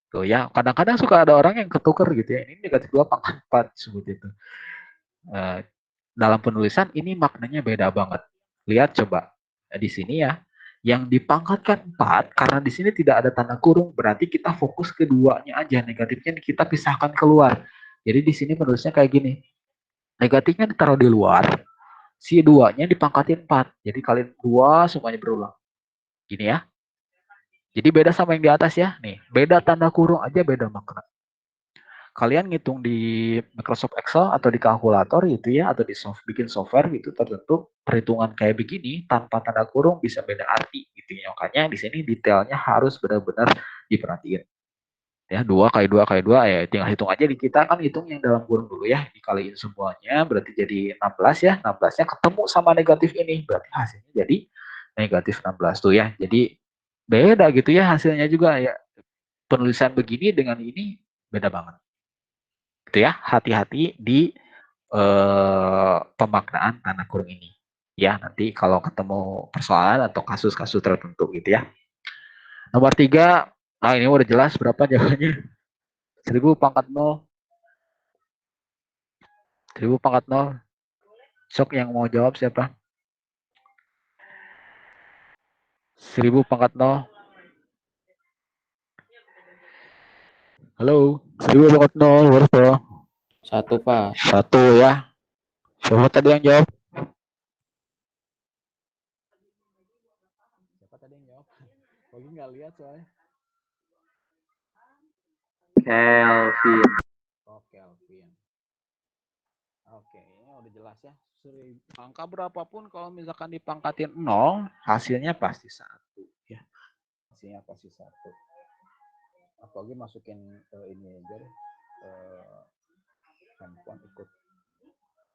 Tuh ya, kadang-kadang suka ada orang yang ketuker gitu ya. Ini negatif 2 pangkat 4 sebut itu. Eh, dalam penulisan ini maknanya beda banget. Lihat coba di sini ya, yang dipangkatkan 4 karena di sini tidak ada tanda kurung, berarti kita fokus ke duanya aja, negatifnya kita pisahkan keluar. Jadi di sini penulisnya kayak gini, negatifnya ditaruh di luar, si duanya dipangkatin 4, jadi kalian 2 semuanya berulang. Gini ya. Jadi beda sama yang di atas ya, nih beda tanda kurung aja beda makna. Kalian ngitung di Microsoft Excel atau di kalkulator gitu ya, atau bikin software gitu tertentu, perhitungan kayak begini tanpa tanda kurung bisa beda arti gitu ya. Makanya di sini detailnya harus benar-benar diperhatiin. Ya, 2 kali 2 kali 2 ya tinggal hitung aja, di kita kan hitung yang dalam kurung dulu ya, dikaliin semuanya berarti jadi 16 ya. 16-nya ketemu sama negatif ini, berarti hasilnya jadi negatif 16 tuh ya. Jadi beda gitu ya hasilnya juga ya. Penulisan begini dengan ini beda banget. Gitu ya, hati-hati di pemaknaan tanda kurung ini. Ya, nanti kalau ketemu persoalan atau kasus-kasus tertentu gitu ya. Nomor 3, nah ini udah jelas berapa jawabannya. 1000 pangkat 0. 1000 pangkat 0. Sok yang mau jawab siapa? 1000 pangkat 0. Halo, 1000 pangkat 0, berapa? 1, Pak. 1 ya. Siapa tadi yang jawab? Siapa tadi yang jawab? Lagi nggak lihat soalnya. Kelvin. Oh, Kelvin. Oke, ini udah jelas ya. Angka berapapun kalau misalkan dipangkatin 0, hasilnya pasti 1 ya. Hasilnya pasti 1. Apalagi masukin ini aja deh. Handphone ikut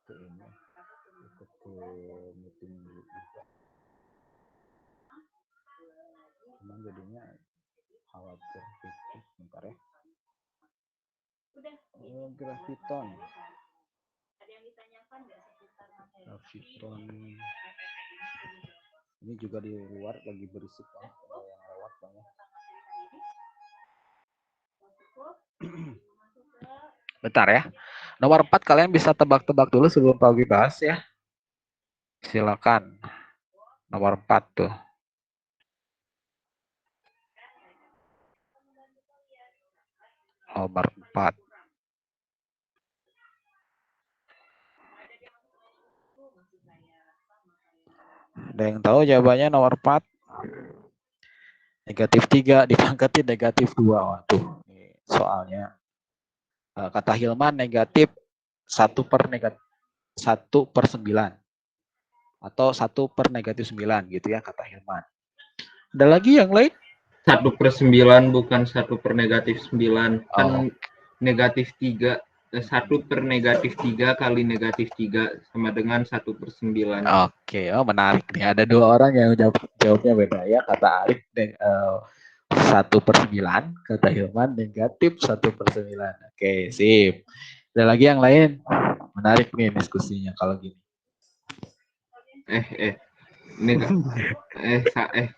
ke ini. Ikut ke meeting juga. Cuman jadinya khawatir gitu. Bentar ya. Graviton. Ada yang ditanyakan nggak seputar materi? Graviton. Ini juga di luar lagi berisik banget kalau yang lewat banyak. Bentar ya. Nomor 4 kalian bisa tebak-tebak dulu sebelum Pak bahas ya. Silakan. Nomor 4 tuh. Nomor 4. Ada yang tahu jawabannya nomor 4? Negatif 3 dipangkatin negatif 2. Waduh, ini soalnya. Kata Hilman negatif 1 per 9. Atau 1 per negatif 9 gitu ya kata Hilman. Ada lagi yang lain? 1/9 bukan 1 per negatif 9. Kan negatif 3. 1 per negatif 3 kali negatif 3 sama dengan 1/9. Oke, menarik nih. Ada 2 orang yang jawabnya beda ya. Kata Arif 1/9, kata Hilman negatif 1/9. Oke, sip. Ada lagi yang lain? Menarik nih diskusinya kalau gini.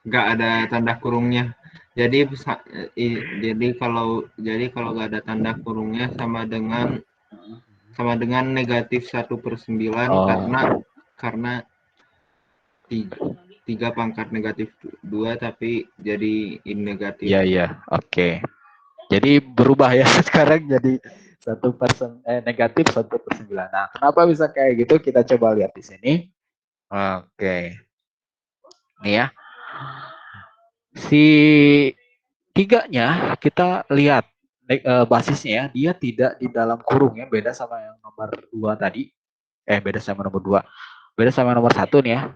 Nggak ada tanda kurungnya. Jadi kalau nggak ada tanda kurungnya sama dengan negatif 1/9 karena 3 pangkat negatif 2 tapi jadi negatif. Iya. Oke. Jadi berubah ya sekarang jadi negatif 1/9. Nah, kenapa bisa kayak gitu? Kita coba lihat di sini. Oke. Nih ya. Si 3-nya kita lihat basisnya ya, dia tidak di dalam kurung ya, beda sama yang nomor 2 tadi. Beda sama nomor 2. Beda sama nomor 1 nih ya.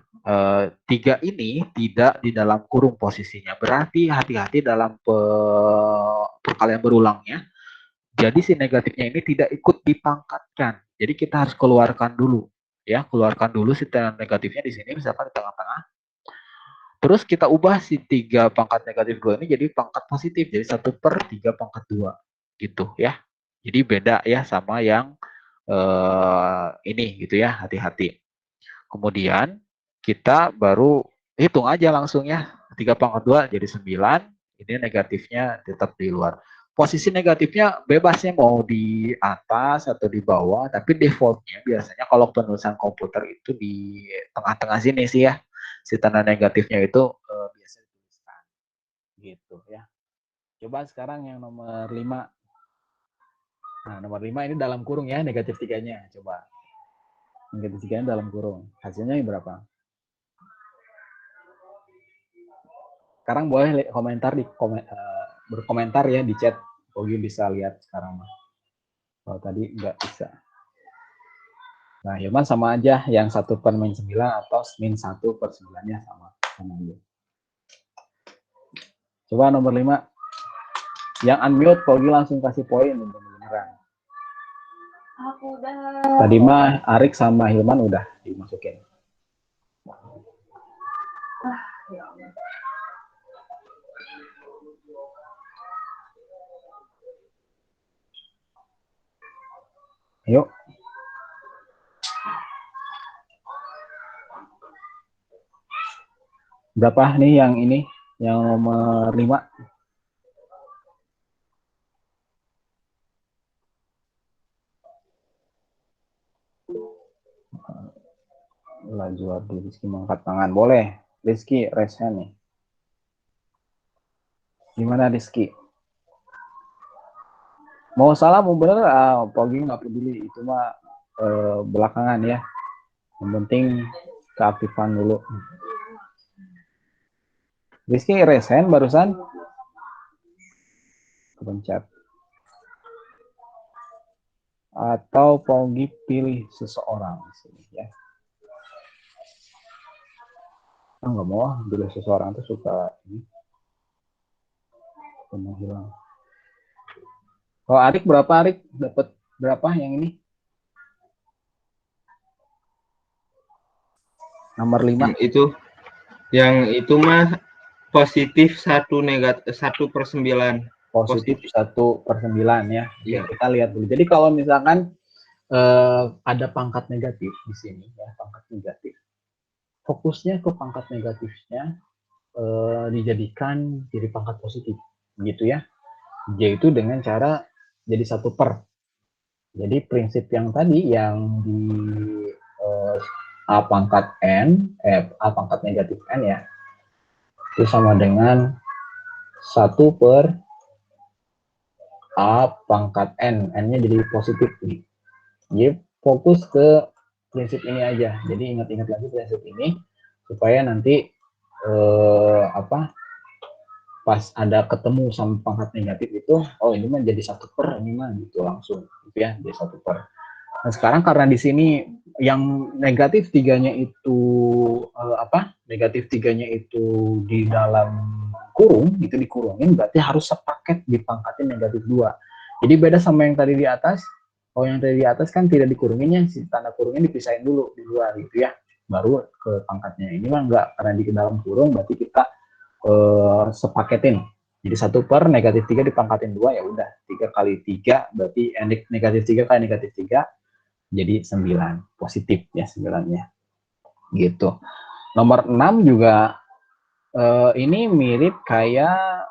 3 ini tidak di dalam kurung posisinya. Berarti hati-hati dalam perkalian berulangnya. Jadi si negatifnya ini tidak ikut dipangkatkan. Jadi kita harus keluarkan dulu. Ya, keluarkan dulu si negatifnya di sini misalkan di tengah-tengah. Terus kita ubah si 3 pangkat negatif 2 ini jadi pangkat positif. Jadi 1 per 3 pangkat 2. Gitu ya. Jadi beda ya sama yang ini gitu ya. Hati-hati. Kemudian kita baru hitung aja langsung ya. 3 pangkat 2 jadi 9. Ini negatifnya tetap di luar. posisi negatifnya bebasnya mau di atas atau di bawah, tapi defaultnya biasanya kalau penulisan komputer itu di tengah-tengah sini sih ya, si tanda negatifnya itu biasa dituliskan gitu ya. Coba sekarang yang nomor 5. Nah, nomor 5 ini dalam kurung ya, negatif 3-nya. Coba. Negatif 3-nya dalam kurung. Hasilnya berapa? Sekarang boleh komentar berkomentar ya di chat. Ogi bisa lihat sekarang. Kalau tadi nggak bisa. Nah, Hilman sama aja. Yang 1/-9 atau -1/9-nya sama aja. Coba nomor 5. Yang unmute, Pogi langsung kasih poin untuk beneran. Aku udah. Tadi mah Arik sama Hilman udah dimasukin. Ya Allah. Yuk. Berapa nih yang ini? Yang nomor 5? Laju Ardi Rizky mengangkat tangan. Boleh. Rizky, raise hand nih. Gimana Rizky? Mau salah, mau bener, Pogi nggak peduli. Itu mah belakangan ya. Yang penting keaktifan dulu. Rizky raise hand barusan. Kepencet. Atau Pogi pilih seseorang di sini ya. Nggak mau pilih seseorang itu suka ini. Hilang. Kalau Arik berapa Arik? Dapat berapa yang ini? Nomor 5. Itu yang itu mah positif 1 negatif 1/9. Positif 1/9 ya. Iya. Kita lihat dulu. Jadi kalau misalkan ada pangkat negatif di sini ya, pangkat negatif. Fokusnya ke pangkat negatifnya dijadikan jadi pangkat positif, gitu ya. Yaitu dengan cara jadi 1/. Jadi prinsip yang tadi yang di A pangkat N, A pangkat negatif N ya, itu sama dengan 1/A pangkat N. N-nya jadi positif nih. Jadi fokus ke prinsip ini aja. Jadi ingat-ingat lagi prinsip ini supaya nanti pas ada ketemu sama pangkat negatif itu, oh ini mah jadi 1/, ini mah gitu langsung, gitu ya, jadi 1/. Nah sekarang karena di sini yang negatif 3-nya itu negatif 3-nya itu di dalam kurung, gitu dikurungin, berarti harus sepaket dipangkatin negatif 2. Jadi beda sama yang tadi di atas. Kalau yang tadi di atas kan tidak dikurunginnya, si tanda kurungnya dipisahin dulu di luar gitu ya, baru ke pangkatnya. Ini mah enggak, karena di dalam kurung berarti kita sepaketin. Jadi 1/, negatif 3 dipangkatin 2, ya udah 3 kali 3 berarti negatif 3 kali negatif 3 jadi 9, positif ya 9-nya. Gitu. Nomor 6 juga ini mirip kayak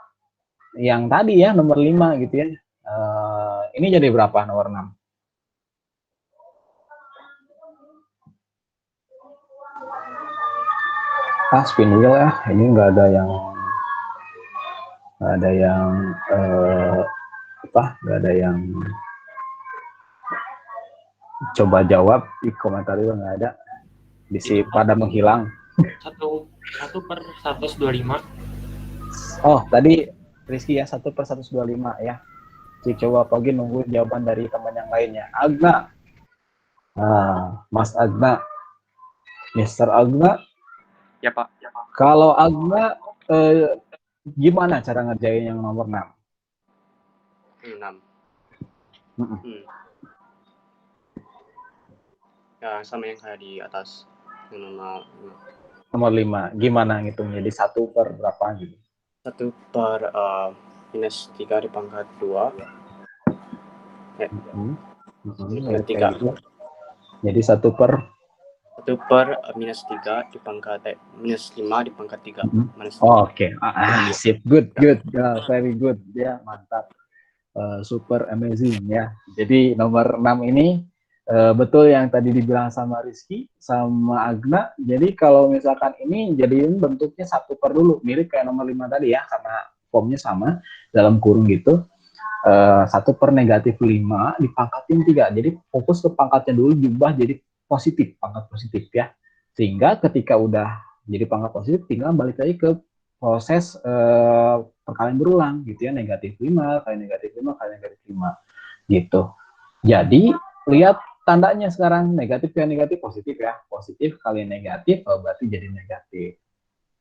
yang tadi ya, nomor 5 gitu ya. Ini jadi berapa nomor 6? Spin wheel ya, ini nggak ada yang nggak ada yang coba jawab di komentar itu, nggak ada, di pada menghilang. 1/125. Oh tadi Rizky ya, 1/125 ya. Coba Pogi nunggu jawaban dari teman yang lainnya. Agna, Mas Agna, Mr. Agna. Ya Pak. Kalau Agna gimana cara ngerjain yang nomor 6? 6. Ya sama yang kayak di atas. Nomor 5. Gimana ngitungnya? Jadi 1 per berapa gitu? 1/-3 dipangkat 2. Dipangkat 3. Jadi 1/3 dipangkat -5 dipangkat 3. Oke. Sip, good. Very good. Ya, mantap. super amazing ya. Jadi nomor 6 ini betul yang tadi dibilang sama Rizky, sama Agna. Jadi kalau misalkan ini jadiin bentuknya 1/, dulu, mirip kayak nomor 5 tadi ya, karena formnya sama, dalam kurung gitu. 1/-5 dipangkatin 3. Jadi fokus ke pangkatnya dulu, diubah jadi positif, pangkat positif ya. Sehingga ketika udah jadi pangkat positif, tinggal balik lagi ke proses perkalian berulang gitu ya, -5 kali -5 kali -5 gitu. Jadi lihat tandanya sekarang, negatif kali negatif positif ya, positif kali negatif berarti jadi negatif.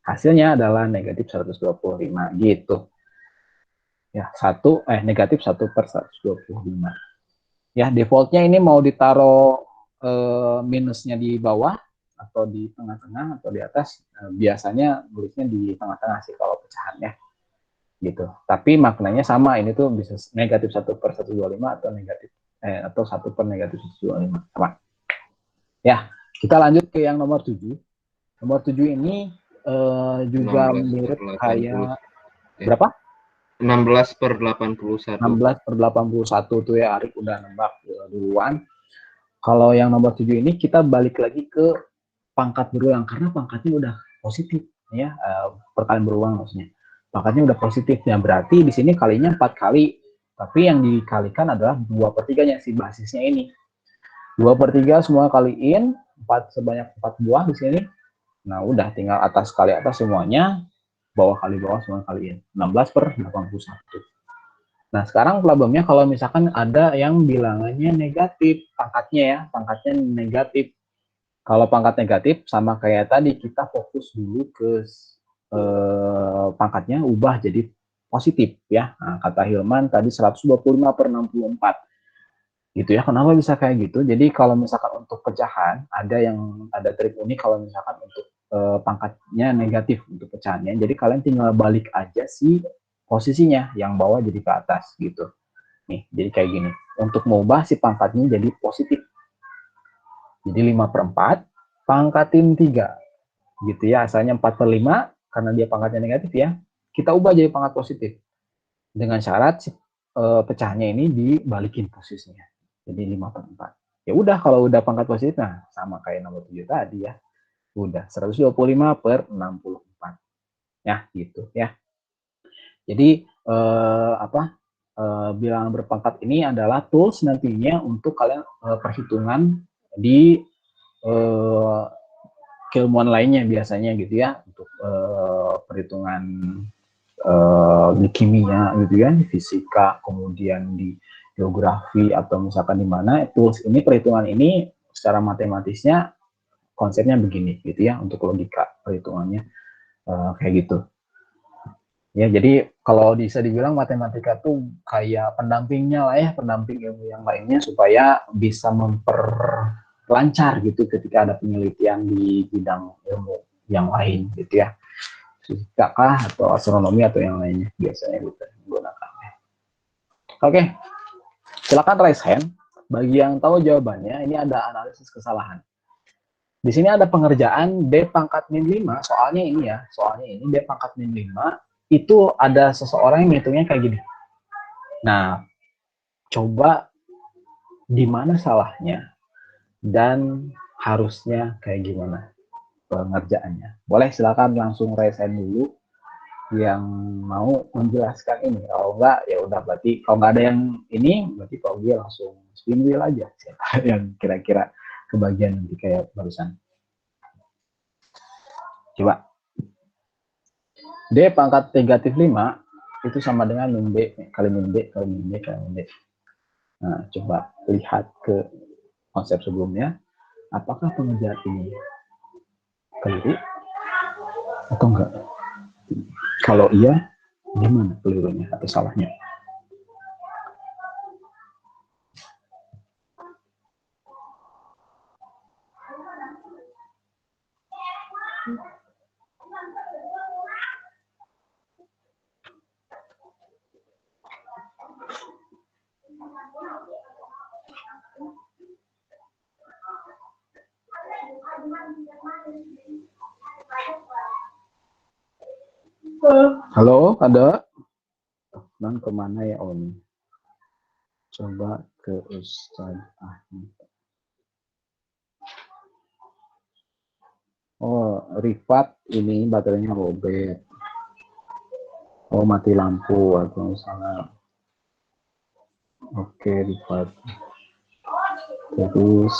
Hasilnya adalah negatif 125 gitu. Ya, negatif 1/125. Ya, defaultnya ini mau ditaruh minusnya di bawah atau di tengah-tengah atau di atas, biasanya tulisnya di tengah-tengah sih kalau pecahan ya, gitu. Tapi maknanya sama, ini tuh bisa negatif 1/125 atau negatif atau 1/-125 sama. Ya, kita lanjut ke yang nomor 7. Nomor 7 ini juga mirip kayak berapa? 16/81. 16/81 tuh ya, Arik udah nembak duluan. Kalau yang nomor 7 ini kita balik lagi ke pangkat berulang karena pangkatnya udah positif ya, perkalian berulang maksudnya. Pangkatnya udah positif ya, berarti di sini kalinya 4 kali. Tapi yang dikalikan adalah 2/3-nya si basisnya ini. 2/3 semua kaliin, 4 sebanyak 4 buah di sini. Nah, udah tinggal atas kali atas semuanya, bawah kali bawah semua kaliin. 16/81. Nah, sekarang problemnya kalau misalkan ada yang bilangannya negatif, pangkatnya ya, pangkatnya negatif. Kalau pangkat negatif, sama kayak tadi, kita fokus dulu ke pangkatnya, ubah jadi positif ya. Nah, kata Hilman tadi 125/64. Gitu ya, kenapa bisa kayak gitu? Jadi kalau misalkan untuk pecahan, ada trik unik kalau misalkan untuk pangkatnya negatif untuk pecahannya. Jadi kalian tinggal balik aja sih posisinya, yang bawah jadi ke atas gitu. Nih, jadi kayak gini. Untuk mengubah si pangkatnya jadi positif. Jadi 5/4, pangkatin 3. Gitu ya, asalnya 4/5, karena dia pangkatnya negatif ya. Kita ubah jadi pangkat positif. Dengan syarat pecahannya ini dibalikin posisinya. Jadi 5/4. Ya udah, kalau udah pangkat positif, nah sama kayak nomor 7 tadi ya. Udah 125/64. Ya, gitu ya. Jadi bilangan berpangkat ini adalah tools nantinya untuk kalian perhitungan di keilmuan lainnya biasanya gitu ya, untuk perhitungan di kimia gitu ya, di fisika, kemudian di geografi atau misalkan di mana, tools ini, perhitungan ini secara matematisnya konsepnya begini gitu ya, untuk logika perhitungannya kayak gitu. Ya, jadi kalau bisa dibilang matematika tuh kayak pendampingnya lah ya, pendamping ilmu yang lainnya supaya bisa memperlancar gitu ketika ada penelitian di bidang ilmu yang lain gitu ya. Fisika kah atau astronomi atau yang lainnya biasanya gitu menggunakannya. Oke. Silakan raise hand. Bagi yang tahu jawabannya, ini ada analisis kesalahan. Di sini ada pengerjaan D pangkat min 5, soalnya ini ya, D pangkat min 5, itu ada seseorang yang ngitungnya kayak gini. Nah, coba di mana salahnya dan harusnya kayak gimana pengerjaannya. Boleh silakan langsung raise hand dulu yang mau menjelaskan ini. Kalau enggak, ya udah, berarti kalau nggak ada yang ini, berarti Pak Ugi langsung spin wheel aja siapa yang kira-kira kebagian nanti kayak barusan. Coba. D pangkat negatif 5 itu sama dengan min B kali min B kali min B kali min B. Nah, coba lihat ke konsep sebelumnya. Apakah pengerjaan ini keliru atau enggak? Kalau iya, gimana kelirunya atau salahnya? Halo, ada? Nan kemana ya, Om? Coba ke Ustaz Ahmad. Oh, Rifat ini baterainya lowbat. Oh, mati lampu atau misalnya. Oke, Rifat. Terus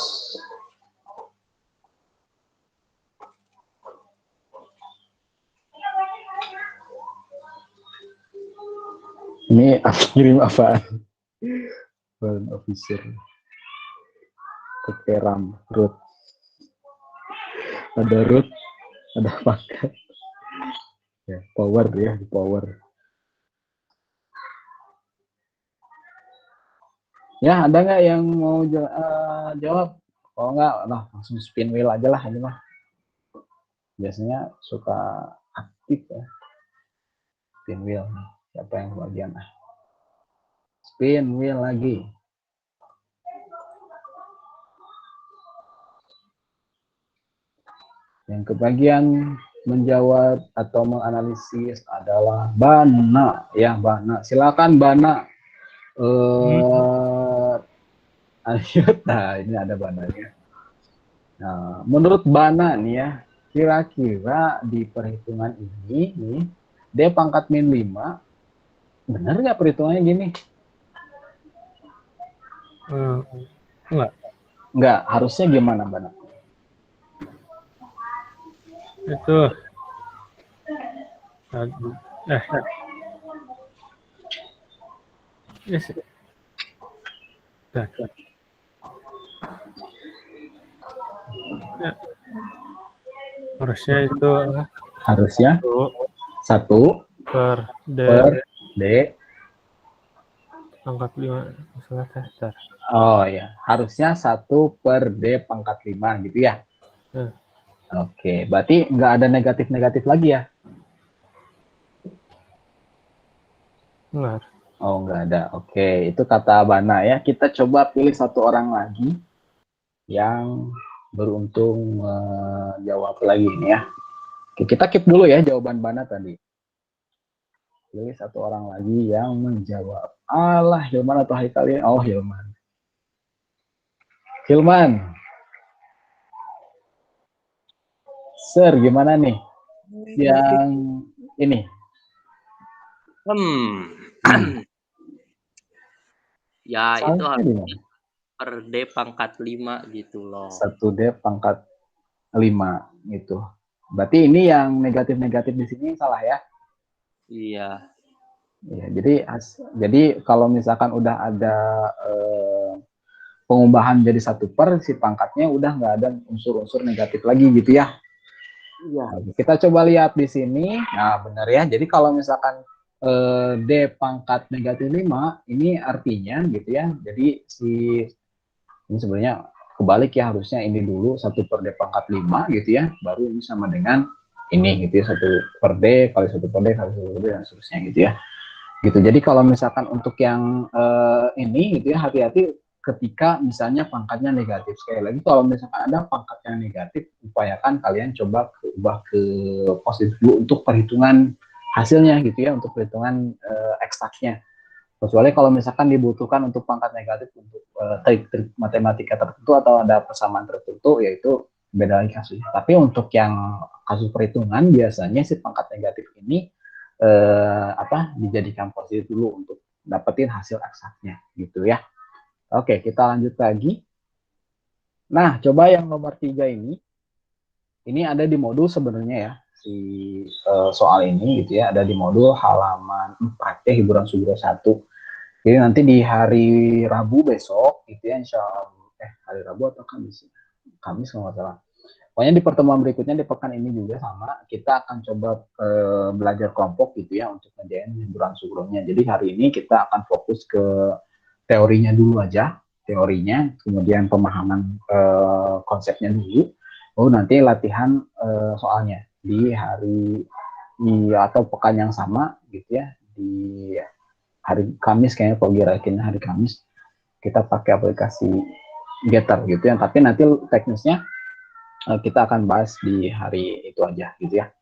ini kirim apaan? Foreign officer. Keperam, root. Ada root, ada pangkat. Ya, power ya, power. Ya, ada nggak yang mau jawab? Kalau nggak, nah, langsung spin wheel aja lah ini mah. Biasanya suka aktif ya. Spin wheel. Siapa yang bagian? Spin wheel lagi. Yang kebagian menjawab atau menganalisis adalah Bana. Ya, Bana. Silakan Bana. Nah, ini ada Bananya. Nah, menurut Bana nih ya, kira-kira di perhitungan ini nih, D pangkat min 5, benar nggak perhitungannya gini? Enggak. Enggak, harusnya gimana, Bana? Itu yes. Ya. Harusnya itu Harusnya 1 per D pangkat 5 misalnya tester. Oh ya, harusnya 1 per D pangkat 5 gitu ya. Oke, berarti nggak ada negatif-negatif lagi ya? Enggak. Oh, nggak ada. Oke, itu kata Bana ya. Kita coba pilih satu orang lagi yang beruntung menjawab lagi nih ya. Oke, kita keep dulu ya jawaban Bana tadi. Pilih satu orang lagi yang menjawab. Alah, Hilman atau Haikal ya? Oh, Hilman. Hilman. Sir, gimana nih? Yang ini. Ya, Salahnya itu harus dimana? per D pangkat 5 gitu loh. 1D pangkat 5 gitu. Berarti ini yang negatif-negatif di sini salah ya? Iya. Ya, jadi kalau misalkan udah ada pengubahan jadi 1 per, si pangkatnya udah nggak ada unsur-unsur negatif lagi gitu ya? Iya. Nah, kita coba lihat di sini. Nah, benar ya. Jadi kalau misalkan D pangkat negatif 5, ini artinya gitu ya. Jadi ini sebenarnya kebalik ya, harusnya ini dulu 1 per D pangkat 5 gitu ya, baru ini sama dengan ini gitu ya, 1 per D kali 1 per D kali 1 per D dan seterusnya gitu ya. Gitu. Jadi kalau misalkan untuk yang ini gitu ya, hati-hati ketika misalnya pangkatnya negatif. Sekali lagi kalau misalkan ada pangkat yang negatif, upayakan kalian coba ubah ke positif dulu untuk perhitungan hasilnya gitu ya, untuk perhitungan eksaknya. Kecuali kalau misalkan dibutuhkan untuk pangkat negatif untuk trik-trik matematika tertentu atau ada persamaan tertentu, yaitu beda lagi kasusnya. Tapi untuk yang kasus perhitungan biasanya si pangkat negatif ini dijadikan positif dulu untuk dapetin hasil eksaknya gitu ya. Oke, kita lanjut lagi. Nah, coba yang nomor 3 ini ada di modul sebenarnya ya, si soal ini gitu ya, ada di modul halaman 4 ya, hiburan subro 1. Jadi nanti di hari Rabu besok gitu ya, insya Allah, hari Rabu atau Kamis kalau nggak salah. Pokoknya di pertemuan berikutnya di pekan ini juga sama, kita akan coba belajar kelompok gitu ya untuk ngerjain hiburan subronya. Jadi hari ini kita akan fokus ke teorinya dulu aja, teorinya, kemudian pemahaman konsepnya dulu, lalu nanti latihan soalnya di hari atau pekan yang sama gitu ya, di hari Kamis kayaknya, kalau kira-kira hari Kamis kita pakai aplikasi Getter gitu ya, tapi nanti teknisnya kita akan bahas di hari itu aja gitu ya.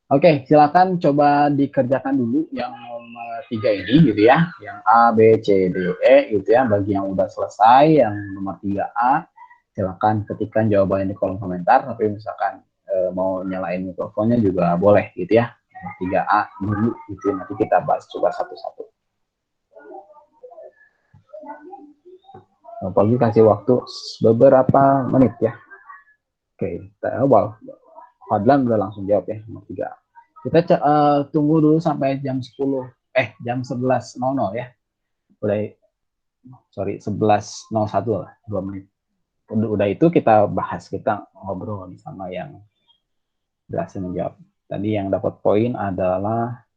Oke, silakan coba dikerjakan dulu yang nomor 3 ini gitu ya. Yang A, B, C, D, E gitu ya. Bagi yang udah selesai, yang nomor 3A, silakan ketikkan jawabannya di kolom komentar. Tapi misalkan mau nyalain mikrofonnya juga boleh gitu ya. Nomor 3A dulu gitu. Nanti kita bahas coba satu-satu. Pagi kasih waktu beberapa menit ya. Oke, Fadlan udah langsung jawab ya nomor 3. Kita tunggu dulu sampai jam 10 jam 11.00 ya. Sorry 11.01 lah, 2 menit. Udah itu kita bahas, kita ngobrol sama yang berhasil menjawab. Tadi yang dapat poin adalah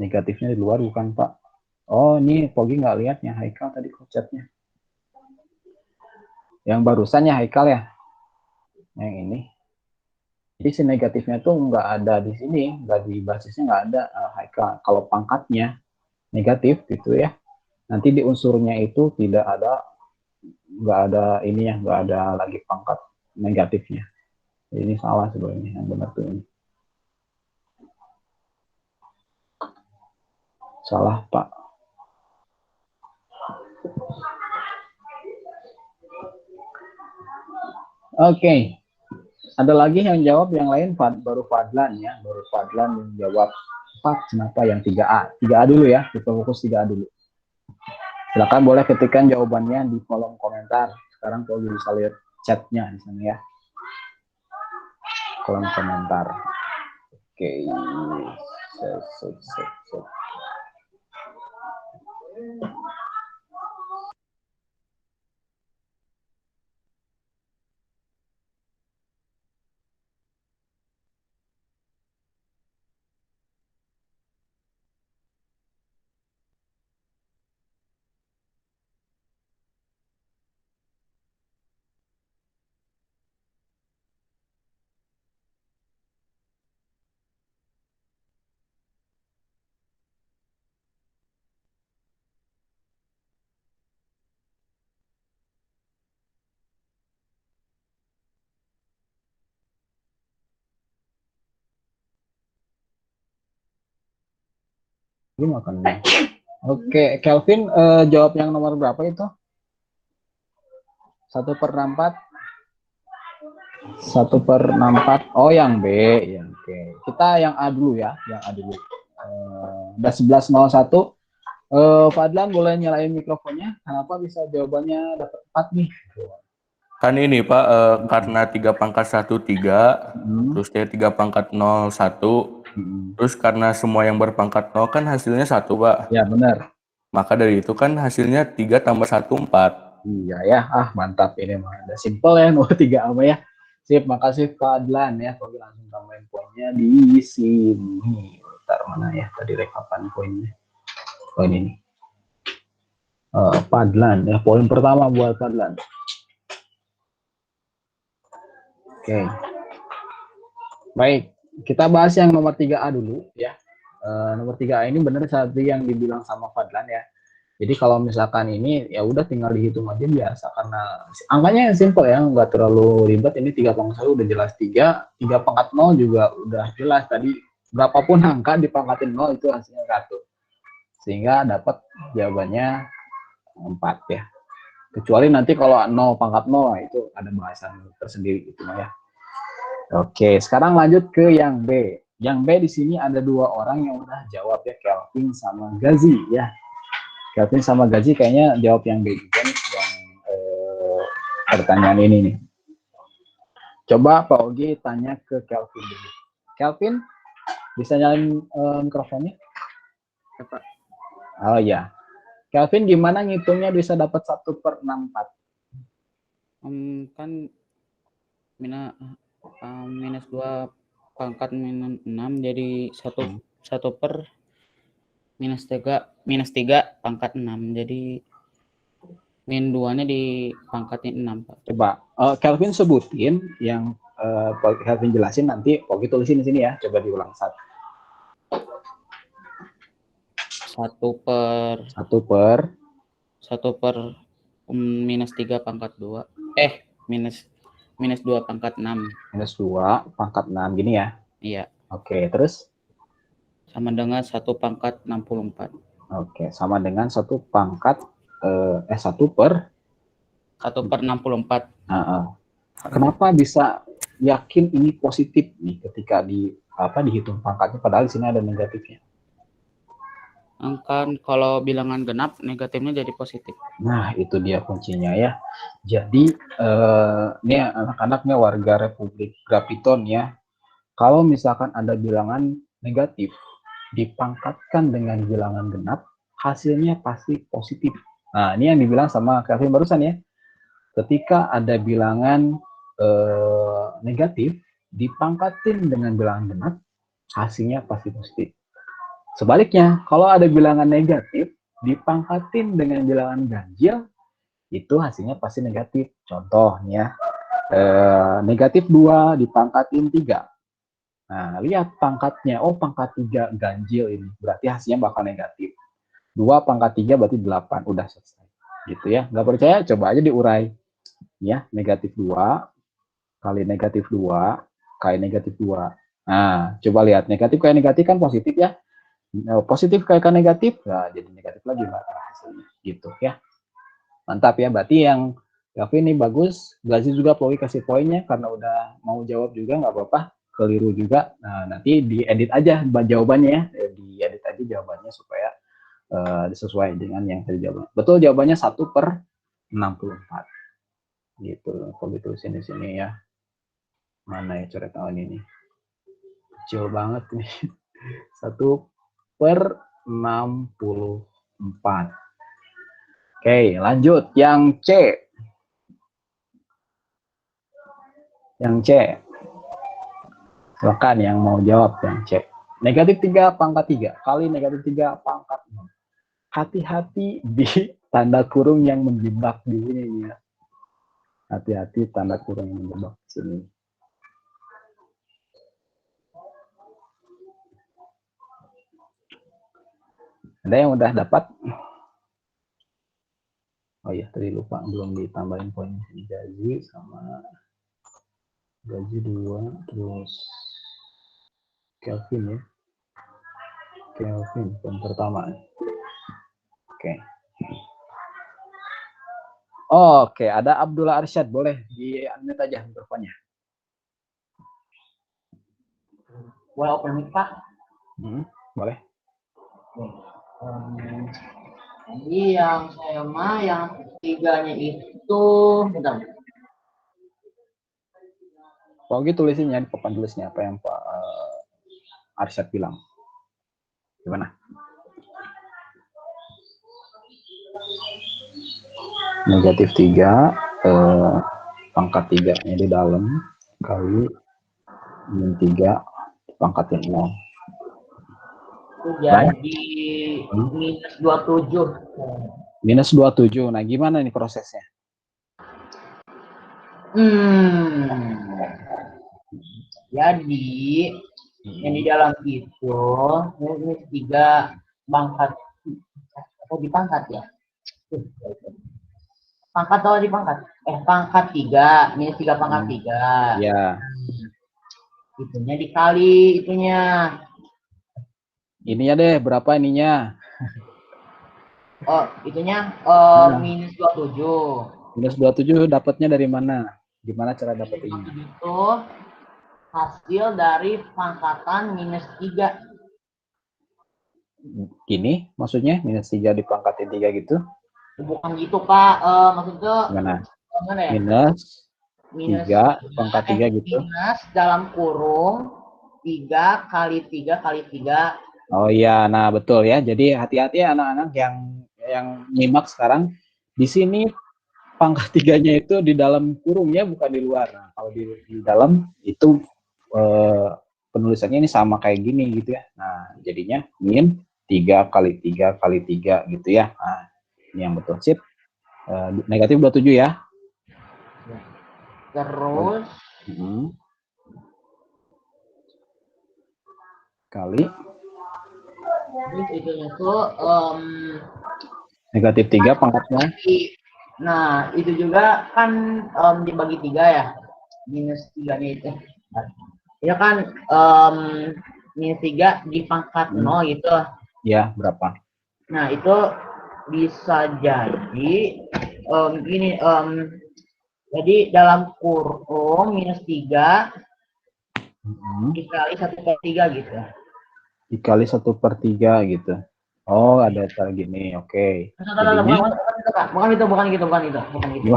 negatifnya di luar bukan Pak? Oh ini Pogi nggak lihatnya Haikal tadi chatnya. Yang barusannya Haikal ya. Yang ini. Jadi si negatifnya tuh nggak ada di sini, nggak di basisnya nggak ada Haikal. Kalau pangkatnya negatif gitu ya, nanti di unsurnya itu tidak ada, nggak ada ini ya, nggak ada lagi pangkat negatifnya. Ini salah sebenarnya, yang benar tuh ini. Salah Pak. Oke. Ada lagi yang jawab yang lain, baru Fadlan ya, baru Fadlan yang jawab. Pak, kenapa yang 3A? 3A dulu ya, kita fokus 3A dulu. Silakan boleh ketikkan jawabannya di kolom komentar. Sekarang kalau bisa lihat chatnya di sana ya. Kolom komentar. Oke. Oke, Kelvin jawab yang nomor berapa itu? 1/64. 1/64. Oh, yang B. Ya, oke. Kita yang A dulu ya, yang A dulu. Udah 11.01. Fadlan boleh nyalain mikrofonnya. Kenapa bisa jawabannya dapat 4 nih? Kan ini Pak, karena 3/1 3, terus dia 3/01, terus karena semua yang berpangkat 0 kan hasilnya 1 Pak. Ya benar. Maka dari itu kan hasilnya 3 tambah 1 4. Iya ya, mantap ini mah. Udah simple ya, nomor 3 apa ya. Sip, makasih Fadlan ya. Kalau langsung tambahin poinnya di sini. Bentar mana ya tadi rekapan poinnya. Oh ini nih. Fadlan ya, poin pertama buat Fadlan. Oke. Baik, kita bahas yang nomor 3A dulu ya. Nomor 3A ini benar seperti yang dibilang sama Fadlan ya. Jadi kalau misalkan ini ya udah tinggal dihitung aja biasa karena angkanya yang simple ya, nggak terlalu ribet. Ini 3/1 udah jelas 3, 3/0 juga udah jelas tadi berapapun angka dipangkatin 0 itu hasilnya 1. Sehingga dapat jawabannya 4 ya. Kecuali nanti kalau 0/0 itu ada bahasan tersendiri gitu ya. Oke, sekarang lanjut ke yang B. Yang B di sini ada 2 orang yang udah jawab ya, Kelvin sama Gazi ya. Kelvin sama Gazi kayaknya jawab yang B juga nih, yang pertanyaan ini nih. Coba Pak Ogi tanya ke Kelvin dulu. Kelvin, bisa nyalain mikrofonnya? Pak. Oh ya. Kelvin gimana ngitungnya bisa dapat 1/64? Kan minus 2 pangkat minus 6 jadi 1 per minus 3 pangkat 6 jadi min 2-nya di pangkatin 6 Pak. Coba Kelvin sebutin yang Kelvin jelasin, nanti Pogi tulisin di sini ya. Coba diulang 1 per minus 3 pangkat 2 minus 2 pangkat 6. Minus 2 pangkat 6 gini ya. Iya, Oke, terus? sama dengan 1 pangkat 64. Oke, sama dengan 1 pangkat 1 per 1/64. Kenapa bisa yakin ini positif nih ketika dihitung pangkatnya padahal di sini ada negatifnya? Kan kalau bilangan genap negatifnya jadi positif. Nah, itu dia kuncinya ya. Jadi ini anak-anaknya warga Republik Grapiton ya. Kalau misalkan ada bilangan negatif dipangkatkan dengan bilangan genap, hasilnya pasti positif. Nah, ini yang dibilang sama Kevin barusan ya. Ketika ada bilangan negatif dipangkatin dengan bilangan genap, hasilnya pasti positif. Sebaliknya, kalau ada bilangan negatif dipangkatin dengan bilangan ganjil, itu hasilnya pasti negatif. Contohnya, negatif 2 dipangkatin 3. Nah, lihat pangkatnya. Oh, pangkat 3 ganjil ini. Berarti hasilnya bakal negatif. 2 pangkat 3 berarti 8. Udah selesai. Gitu ya. Nggak percaya? Coba aja diurai. Ya, negatif 2 kali negatif 2 kali negatif 2. Nah, coba lihat. Negatif kali negatif kan positif ya. Positif kali negatif, nah jadi negatif lagi hasilnya. Gitu ya. Mantap ya. Berarti yang Gavin ini bagus. Gazi juga Plowi kasih poinnya karena udah mau jawab juga, nggak apa-apa. Keliru juga. Nah, nanti diedit aja jawabannya ya. Diedit aja jawabannya supaya sesuai dengan yang tadi jawabannya. Betul, jawabannya 1/64. Gitu. Kalau ditulisin di sini ya. Mana ya coret tahun ini? Kecil banget nih. 1/64. Oke, lanjut. Yang C. Yang C. Silakan yang mau jawab yang C. Negatif 3 pangkat 3 kali negatif 3 pangkat 6. Hati-hati di tanda kurung yang menjebak di sini ya. Hati-hati tanda kurung yang menjebak di sini. Ada yang udah dapat? Oh iya, tadi lupa belum ditambahin poin gaji sama gaji 2 terus Kelvin ya. Kelvin poin pertama. Oke. Oke, ada Abdullah Arsyad, boleh di-unmute aja mikrofonnya. Boleh open mic, Pak? Boleh. Jadi yang saya mah yang ketiganya itu bentar. Kalau gitu tulisinnya di papan tulisnya apa yang Pak Arsyad bilang. Gimana? Negatif 3 pangkat 3-nya di dalam kali min 3 pangkat 0. Jadi minus 27. Minus 27. Nah, gimana nih prosesnya? Jadi yang di dalam itu minus 3 pangkat atau dipangkat ya? Pangkat atau dipangkat? Pangkat 3 minus 3 pangkat 3. Ya. Itunya dikali itunya. Ininya deh, berapa ininya? Oh, itunya minus 27. Minus 27 dapatnya dari mana? Gimana cara dapetinnya? Itu hasil dari pangkatan minus 3. Gini, maksudnya minus 3 dipangkatin 3 gitu? Bukan gitu, Pak. Maksudnya gimana ya? Minus 3 pangkat 3 gitu. Minus dalam kurung 3 kali 3 kali 3. Oh iya, nah betul ya. Jadi hati-hati anak-anak yang nyimak sekarang. Di sini pangkat 3-nya itu di dalam kurungnya, bukan di luar. Nah, kalau di dalam itu penulisannya ini sama kayak gini gitu ya. Nah, jadinya min 3 kali 3 kali 3 gitu ya. Nah, ini yang betul. Sip. Negatif 27 ya. Terus kali itunya tuh negatif 3 pangkatnya. Nah, itu juga kan dibagi 3 ya. Minus 3-nya itu. Ya kan minus 3 di pangkat 0 gitu. Ya, berapa? Nah, itu bisa jadi gini, jadi dalam kurung minus 3 dikali 1/3 gitu. Dikali 1/3 gitu. Oh, ada cara gini. Oke. Jadinya Bukan gitu.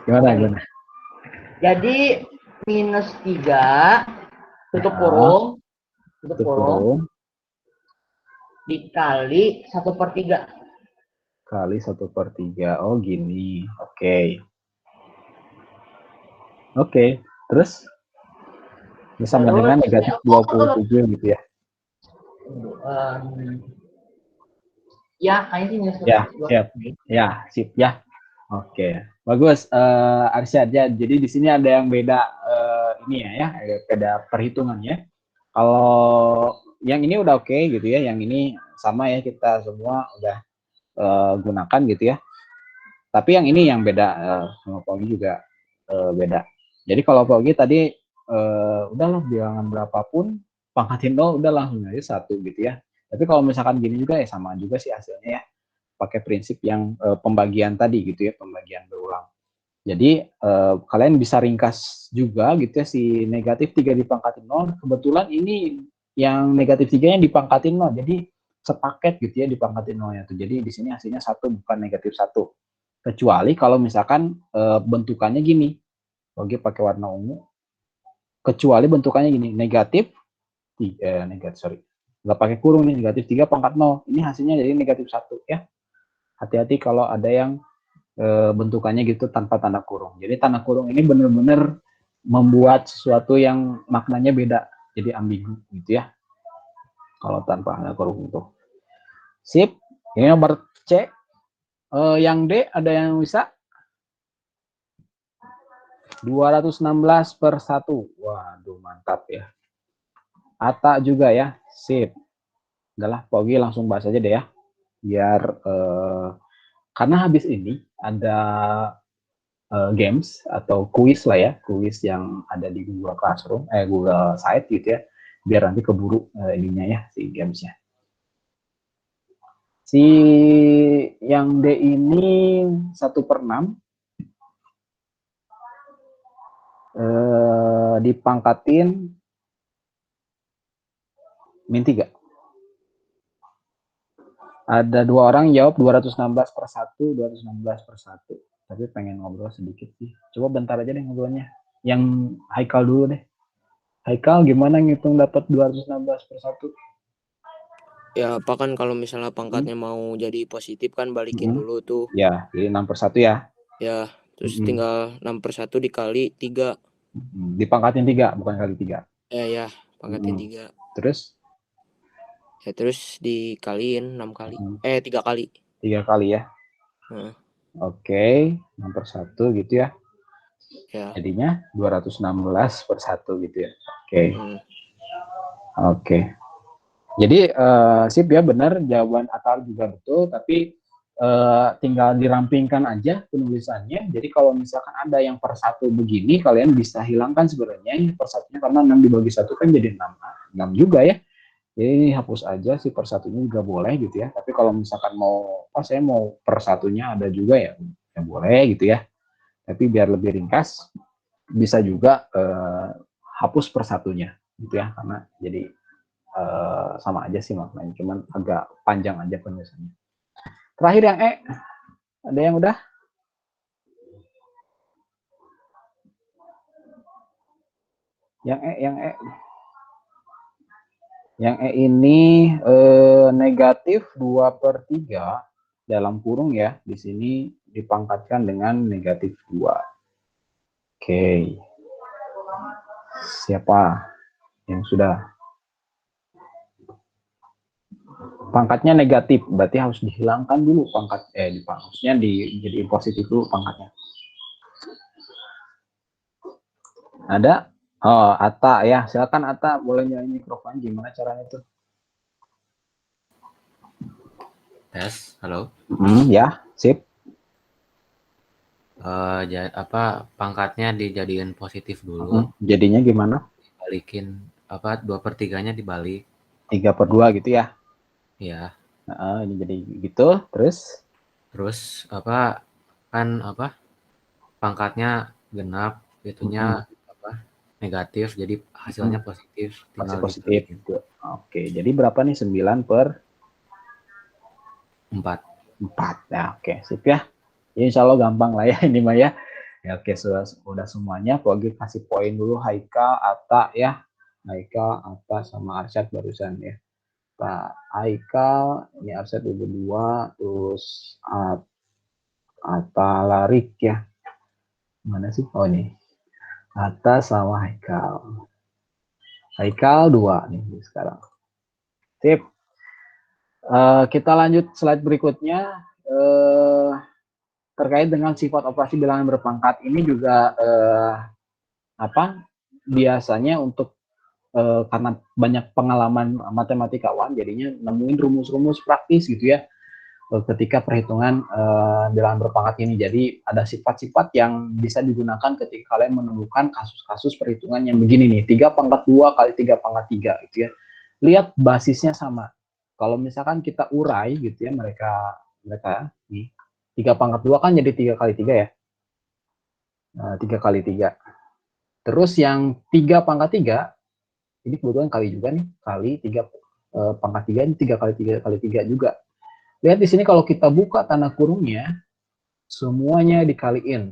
gimana? Jadi minus 3 tutup kurung dikali 1/3 kali 1/3. Oh, gini. Oke. Terus sama dengan negatif 27 gitu ya. Ya, kayaknya sih minus Ya, siap. Ya, sip ya. Oke, bagus. Arsyad ya. Jadi di sini ada yang beda ini ya, beda perhitungannya. Kalau yang ini udah oke gitu ya, yang ini sama ya, kita semua udah gunakan gitu ya. Tapi yang ini yang beda sama Pogi juga beda. Jadi kalau Pogi tadi udahlah bilangan berapapun pangkatin 0 udah langsung aja 1 gitu ya. Tapi kalau misalkan gini juga ya sama juga sih hasilnya ya. Pakai prinsip yang pembagian tadi gitu ya, pembagian berulang. Jadi kalian bisa ringkas juga gitu ya, si negatif 3 dipangkatin 0. Kebetulan ini yang negatif 3-nya dipangkatin 0. Jadi sepaket gitu ya dipangkatin 0-nya tuh. Jadi di sini hasilnya 1 bukan negatif 1. Kecuali kalau misalkan bentukannya gini. Oke, pakai warna ungu. Kecuali bentukannya gini, negatif nggak pakai kurung nih, negatif 3 pangkat 0. Ini hasilnya jadi negatif 1 ya. Hati-hati kalau ada yang bentukannya gitu tanpa tanda kurung. Jadi tanda kurung ini benar-benar membuat sesuatu yang maknanya beda, jadi ambigu gitu ya. Kalau tanpa tanda kurung itu. Sip. Ini nomor C. Yang D ada yang bisa? 216/1. Waduh, mantap ya. Ata juga ya. Sip. Udahlah, Pogi langsung bahas aja deh ya. Biar karena habis ini ada games atau kuis lah ya, kuis yang ada di Google Classroom, Google Site gitu ya, biar nanti keburu ininya ya, si gamesnya. Si yang D ini 1/6 dipangkatin min 3. Ada 2 orang jawab 216/1, 216/1. Tapi pengen ngobrol sedikit sih. Coba bentar aja deh ngobrolnya. Yang Haikal dulu deh. Haikal, gimana ngitung dapat 216/1? Ya, apa kan kalau misalnya pangkatnya mau jadi positif kan balikin dulu tuh. Ya, jadi 6/1 ya. Ya, terus tinggal 6/1 dikali 3. Dipangkatin 3, bukan kali 3. Ya, pangkatin 3. Terus? Ya, terus dikaliin 6 kali. 3 kali. 3 kali ya. Oke, 6/1 gitu ya. Ya. Jadinya 216/1 gitu ya. Oke. Jadi sip ya, benar jawaban Atal juga betul, tapi tinggal dirampingkan aja penulisannya. Jadi kalau misalkan ada yang per 1 begini, kalian bisa hilangkan sebenarnya per 1-nya, karena 6 dibagi 1 kan jadi 6 juga ya. Jadi ini hapus aja sih, per 1-nya juga boleh gitu ya. Tapi kalau misalkan mau, saya mau per 1-nya ada juga ya boleh gitu ya. Tapi biar lebih ringkas, bisa juga hapus per 1-nya gitu ya, karena jadi sama aja sih maknanya, cuman agak panjang aja penulisannya. Terakhir yang E, ada yang udah? Yang E ini negatif 2/3 dalam kurung ya, di sini dipangkatkan dengan negatif 2. Oke. Siapa yang sudah? Pangkatnya negatif, berarti harus dihilangkan dulu pangkat, harusnya dijadiin positif dulu pangkatnya. Ada? Oh, Ata ya, silakan Ata, boleh nyalain mikrofon, gimana caranya tuh? Tes, halo. Ya, sip. pangkatnya dijadiin positif dulu, Jadinya gimana? balikin 2/3-nya dibalik. 3/2 gitu ya? Ya. Ini jadi gitu, terus kan pangkatnya genap, itunya negatif, jadi hasilnya positif, masih tinggal positif. dibalikin. Oke, jadi berapa nih 9/4? 4. Ya, oke, sip ya. Insya Allah gampang lah ya ini mah ya. Ya, oke, sudah semuanya. Pogi kasih poin dulu Haikal, Atta ya. Haikal, Atta sama Arsyad barusan ya. Pak Haikal, ini Arsyad udah 2, terus Atta Larik ya. Mana sih? Oh ini. Atta sama Haikal. Haikal 2 nih sekarang. Sip. Kita lanjut slide berikutnya. Terkait dengan sifat operasi bilangan berpangkat ini juga biasanya untuk karena banyak pengalaman matematikawan jadinya nemuin rumus-rumus praktis gitu ya ketika perhitungan bilangan berpangkat ini. Jadi ada sifat-sifat yang bisa digunakan ketika kalian menemukan kasus-kasus perhitungan yang begini nih, 3/2 kali 3/3 gitu ya. Lihat basisnya sama. Kalau misalkan kita urai gitu ya, mereka nih 3/2 kan jadi 3/3 ya. 3/3. Terus yang 3/3 ini kebetulan kali juga nih, kali 3/3 ini 3/3 juga. Lihat di sini kalau kita buka tanda kurungnya, semuanya dikaliin.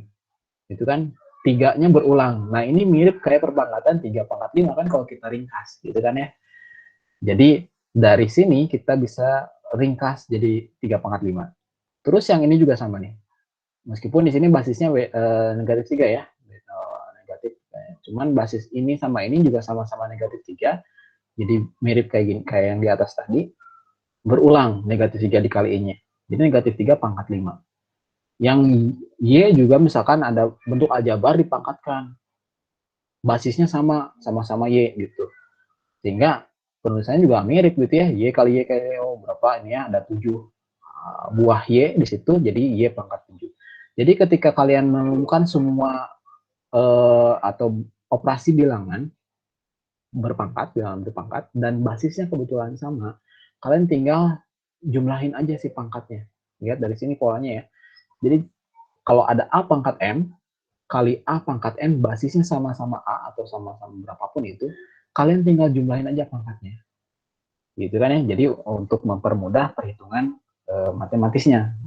Itu kan 3-nya berulang. Nah, ini mirip kayak perpangkatan 3/5 kan kalau kita ringkas, gitu kan ya. Jadi dari sini kita bisa ringkas jadi 3/5. Terus yang ini juga sama nih. Meskipun di sini basisnya negatif 3 ya. Negatif. Cuman basis ini sama ini juga sama-sama negatif 3. Jadi mirip kayak gini, kayak yang di atas tadi. Berulang negatif 3 dikaliinnya. Jadi negatif 3/5. Yang Y juga misalkan ada bentuk aljabar dipangkatkan. Basisnya sama-sama Y gitu. Sehingga penulisannya juga mirip gitu ya. Y kali Y kayak berapa ini ya, ada 7 buah Y di situ, jadi Y pangkat 7. Jadi ketika kalian menemukan semua atau operasi bilangan berpangkat dan basisnya kebetulan sama, kalian tinggal jumlahin aja si pangkatnya. Lihat dari sini polanya ya. Jadi kalau ada A pangkat M kali A pangkat M basisnya sama-sama A atau sama-sama berapapun itu, kalian tinggal jumlahin aja pangkatnya. Gitu kan ya. Jadi untuk mempermudah perhitungan matematisnya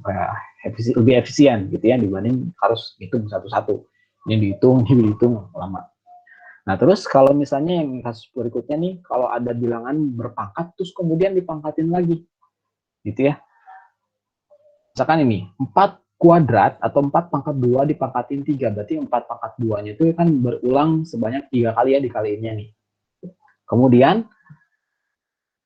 lebih efisien gitu ya dibanding harus hitung satu-satu. Ini dihitung lama. Nah, terus kalau misalnya yang kasus berikutnya nih, kalau ada bilangan berpangkat, terus kemudian dipangkatin lagi. Gitu ya. Misalkan ini, 4 kuadrat atau 4/2 dipangkatin 3, berarti 4/2-nya itu kan berulang sebanyak 3 kali ya dikaliinnya nih. Kemudian,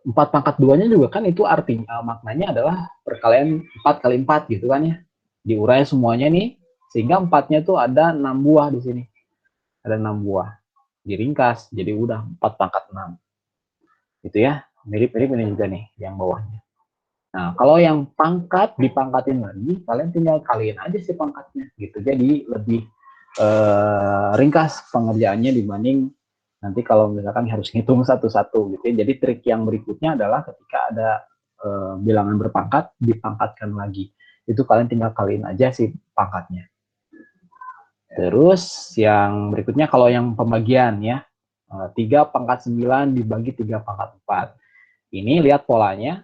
4/2-nya juga kan itu artinya, maknanya adalah perkalian 4 kali 4 gitu kan ya. Diurai semuanya nih, sehingga 4-nya tuh ada 6 buah di sini. Ada 6 buah. Diringkas jadi udah 4/6 gitu ya, mirip-mirip ini juga nih yang bawahnya. Nah, kalau yang pangkat dipangkatin lagi, kalian tinggal kaliin aja sih pangkatnya gitu, jadi lebih ringkas pengerjaannya dibanding nanti kalau misalkan harus ngitung satu-satu gitu ya. Jadi trik yang berikutnya adalah ketika ada bilangan berpangkat dipangkatkan lagi, itu kalian tinggal kaliin aja sih pangkatnya. Terus yang berikutnya kalau yang pembagian ya, 3/9 dibagi 3/4. Ini lihat polanya,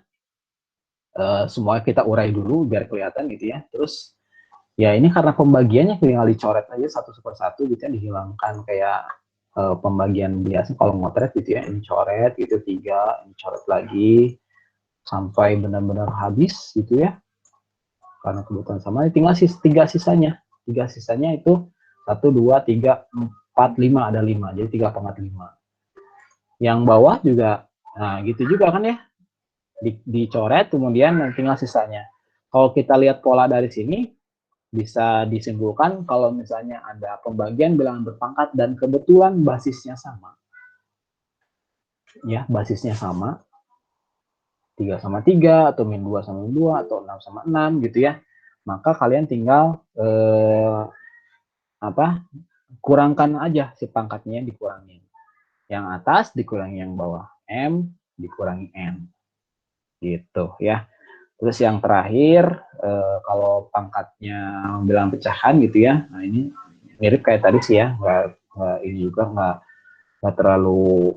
semua kita urai dulu biar kelihatan gitu ya. Terus ya ini karena pembagiannya tinggal dicoret aja 1/1 gitu ya, dihilangkan kayak pembagian biasa kalau motret gitu ya, ini coret gitu 3, ini coret lagi sampai benar-benar habis gitu ya. Karena kebutuhan sama, tinggal 3 sisanya. 3 sisanya itu 1, 2, 3, 4, 5, ada 5, jadi 3/5. Yang bawah juga, nah gitu juga kan ya, dicoret kemudian tinggal sisanya. Kalau kita lihat pola dari sini, bisa disimpulkan kalau misalnya ada pembagian bilangan berpangkat dan kebetulan basisnya sama. Ya, basisnya sama, 3/3, atau -2/2, atau 6/6 gitu ya. Maka kalian tinggal kurangkan aja si pangkatnya, dikurangin. Yang atas dikurangi yang bawah. M dikurangi N. Gitu ya. Terus yang terakhir, kalau pangkatnya bilangan pecahan gitu ya. Nah ini mirip kayak tadi sih ya. Ini juga nggak terlalu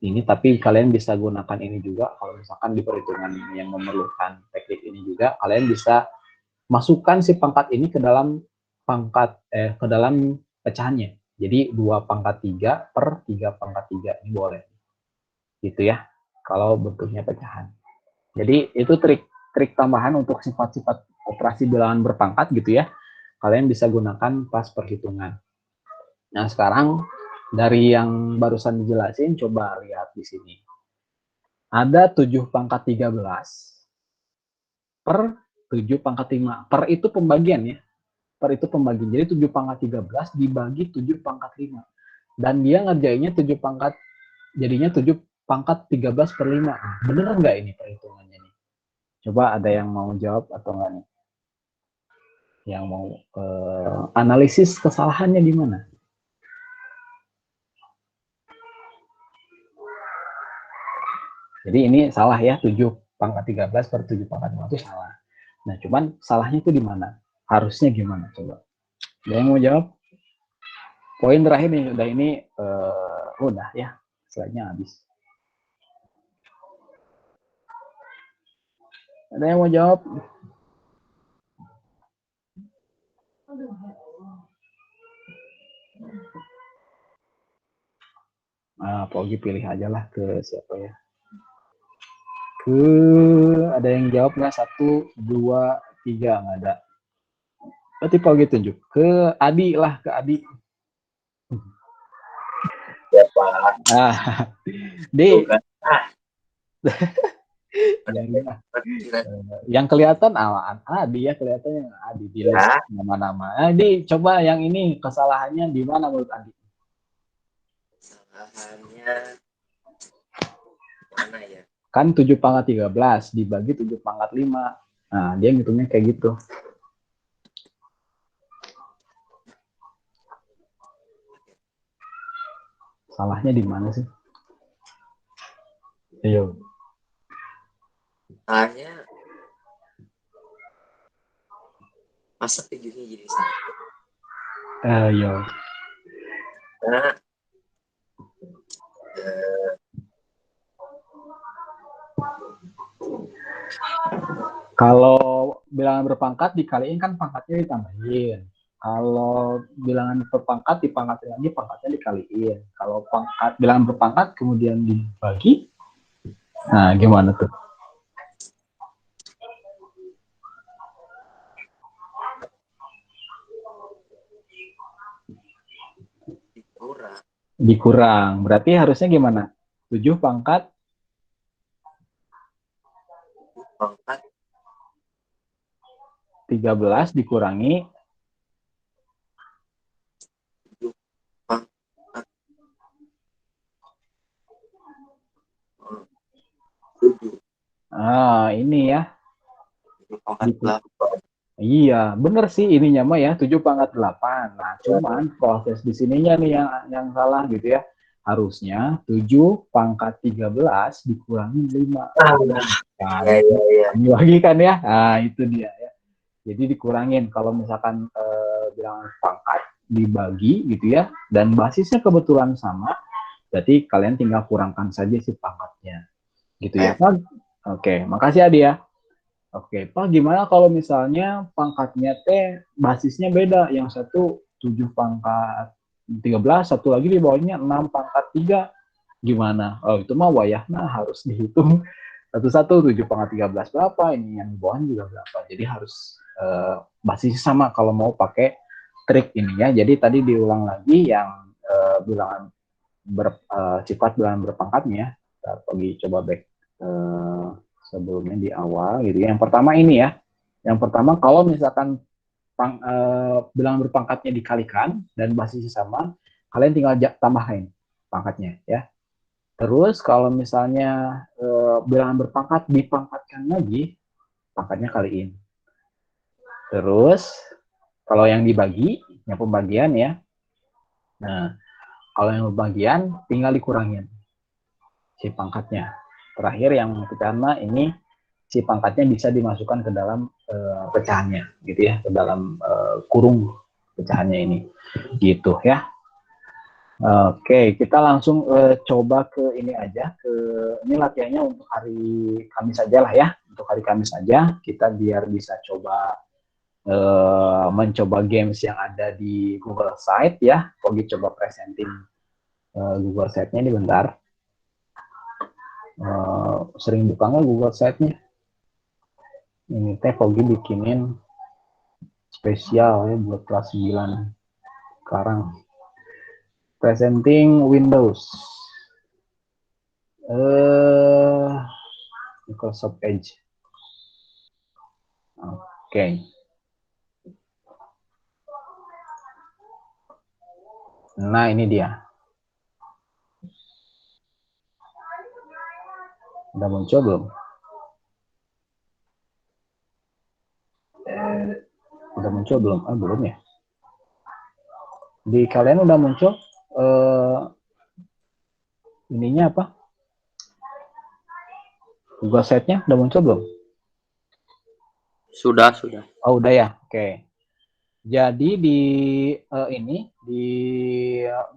ini, tapi kalian bisa gunakan ini juga kalau misalkan di perhitungan yang memerlukan teknik ini juga, kalian bisa masukkan si pangkat ini ke dalam ke dalam pecahannya. Jadi 2 pangkat 3 per 3 pangkat 3 ini boleh. Gitu ya. Kalau bentuknya pecahan. Jadi itu trik tambahan untuk sifat-sifat operasi bilangan berpangkat gitu ya. Kalian bisa gunakan pas perhitungan. Nah, sekarang dari yang barusan dijelasin, coba lihat di sini. Ada 7 pangkat 13 per 7 pangkat 5. Per itu pembagian ya. Per itu pembagian. Jadi 7 pangkat 13 dibagi 7 pangkat 5. Dan dia ngerjainnya 7 pangkat, jadinya 7 pangkat 13 per 5. Bener nggak ini perhitungannya nih? Coba ada yang mau jawab atau enggak nih? Yang mau analisis kesalahannya di mana? Jadi ini salah ya, 7 pangkat 13 per 7 pangkat 5 itu salah. Nah, cuman salahnya itu di mana? Harusnya gimana? Coba. Ada yang mau jawab? Poin terakhir nih, udah ini udah ya, slide-nya habis. Ada yang mau jawab? Nah, Pogi pilih aja lah ke siapa ya? Ada yang jawab nggak? 1, 2, 3 nggak ada. Berarti Pogi tunjuk ke Adi lah, ke Adi. Ya Pak. D. Yang kelihatan Adi ya, kelihatannya Adi di list nama-nama. Adi, coba yang ini kesalahannya di mana menurut Adi? Kesalahannya mana ya? Kan 7 pangkat 13 dibagi 7 pangkat 5. Nah, dia ngitungnya kayak gitu. Salahnya di mana sih? Ayo. Salahnya masa 7-nya jadi 1? Ayo. Karena kalau bilangan berpangkat dikaliin kan pangkatnya ditambahin. Kalau bilangan berpangkat dipangkatin lagi, pangkatnya dikaliin. Kalau pangkat bilangan berpangkat kemudian dibagi, nah gimana tuh? Dikurang. Berarti harusnya gimana? 7 pangkat 13 dikurangi 7. Ini ya. Iya, bener sih ininya mah ya, 7 pangkat 8. Nah, cuman proses di sininya nih yang salah gitu ya. Harusnya 7 pangkat 13 dikurangi 5. Dibagi kan ya. Nah, itu dia ya. Jadi dikurangin kalau misalkan bilangan pangkat dibagi gitu ya, dan basisnya kebetulan sama, berarti kalian tinggal kurangkan saja si pangkatnya. Gitu ya, Pak. Oke, makasih Adi ya. Oke, Pak, gimana kalau misalnya pangkatnya basisnya beda, yang satu 7 pangkat 13, satu lagi di bawahnya 6 pangkat 3, gimana? Oh, itu mah wayahna harus dihitung satu-satu, 7 pangkat 13 berapa, ini yang di bawahnya juga berapa, jadi harus basisnya sama kalau mau pakai trik ini ya. Jadi tadi diulang lagi yang bilangan sifat bilangan berpangkatnya, kita pergi coba back sebelumnya di awal gitu. Yang pertama ini ya. Yang pertama kalau misalkan bilangan berpangkatnya dikalikan dan basisnya sama, kalian tinggal tambahin pangkatnya ya. Terus kalau misalnya bilangan berpangkat dipangkatkan lagi, pangkatnya kaliin. Terus kalau yang dibagi Yang pembagian ya. Nah, kalau yang pembagian tinggal dikurangin si pangkatnya. Terakhir yang pertama ini si pangkatnya bisa dimasukkan ke dalam pecahannya, gitu ya, ke dalam kurung pecahannya ini, gitu ya. Oke, kita langsung coba ke ini aja, ini latihannya untuk hari Kamis aja lah ya, untuk hari Kamis aja kita biar bisa coba mencoba games yang ada di Google Site ya. Pogi coba presenting Google Site-nya ini bentar. Sering buka nggak Google Site-nya? Ini teh Pogi bikinin spesial ya buat kelas 9 sekarang. Presenting Windows. Microsoft Edge. Oke. Nah, ini dia. Udah muncul belum? Udah muncul belum? Belum ya. Di kalian udah muncul ininya apa? Google Site-nya udah muncul belum? Sudah. Oh, udah ya. Oke. Jadi di ini di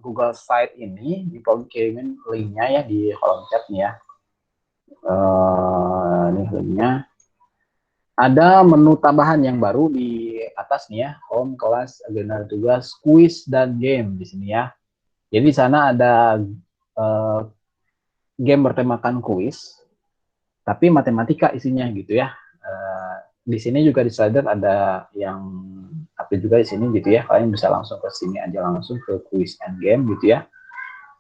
Google Site ini di kirimin linknya ya di kolom chat nih ya. Ini linknya. Ada menu tambahan yang baru di atas nih ya, home, kelas, agenda tugas, quiz dan game di sini ya. Jadi di sana ada game bertemakan quiz, tapi matematika isinya gitu ya. Di sini juga di slider ada yang update juga di sini gitu ya. Kalian bisa langsung ke sini aja, langsung ke quiz and game gitu ya.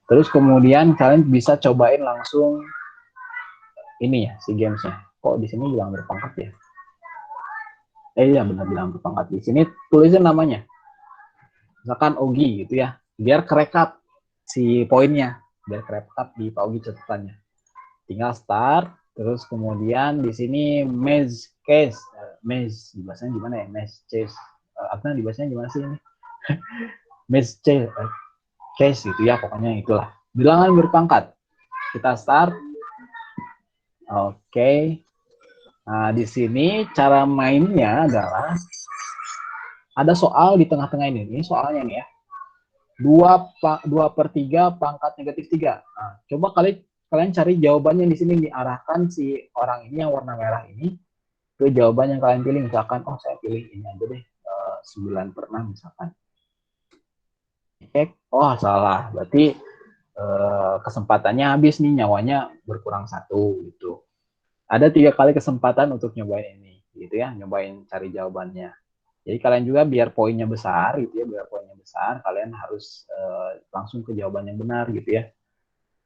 Terus kemudian kalian bisa cobain langsung ini ya, si gamesnya. Kok di sini bilang berpangkat ya? Iya benar bilang berpangkat. Di sini tulisin namanya. Misalkan Ogi gitu ya. Biar kerekap si poinnya. Biar kerekap di Pak Ogi catatannya. Tinggal start. Terus kemudian di sini maze case, maze dibahasanya gimana ya? Maze case, apa dibahasanya gimana sih ini? Maze case gitu ya, pokoknya itulah. Bilangan berpangkat. Kita start. Oke. Nah di sini cara mainnya adalah ada soal di tengah-tengah ini. Ini soalnya nih ya. 2/3 pangkat negatif 3. Nah, coba kalian cari jawabannya di sini, diarahkan si orang ini yang warna merah ini ke jawaban yang kalian pilih. Misalkan, oh saya pilih ini aja deh, 9/6 misalkan. Oh salah, berarti kesempatannya habis nih, nyawanya berkurang 1 gitu. Ada 3 kali kesempatan untuk nyobain ini, gitu ya, nyobain cari jawabannya. Jadi kalian juga biar poinnya besar gitu ya, biar poinnya besar, kalian harus langsung ke jawaban yang benar gitu ya.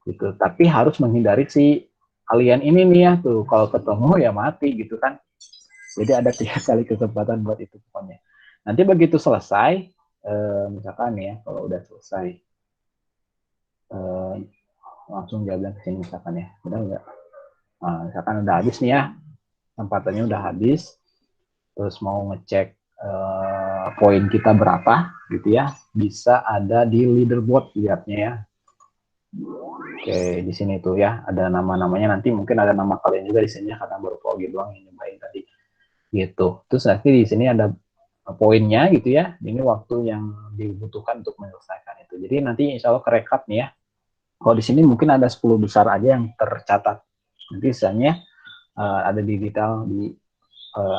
Gitu. Tapi harus menghindari si kalian ini nih ya tuh, kalau ketemu ya mati gitu kan. Jadi ada 3 kali kesempatan buat itu pokoknya. Nanti begitu selesai, misalkan ya kalau udah selesai, langsung jawaban ke sini misalkan ya, benar nggak? Nah, misalkan udah habis nih ya, kesempatannya udah habis, terus mau ngecek poin kita berapa gitu ya, bisa ada di leaderboard lihatnya ya. Oke, di sini tuh ya ada nama-namanya, nanti mungkin ada nama kalian juga di sini karena baru Pogi doang yang nyobain tadi. Gitu. Terus nanti di sini ada poinnya gitu ya. Ini waktu yang dibutuhkan untuk menyelesaikan itu. Jadi nanti insya Allah kerekap nih ya. Kalau di sini mungkin ada 10 besar aja yang tercatat. Nanti sisanya ada di detail di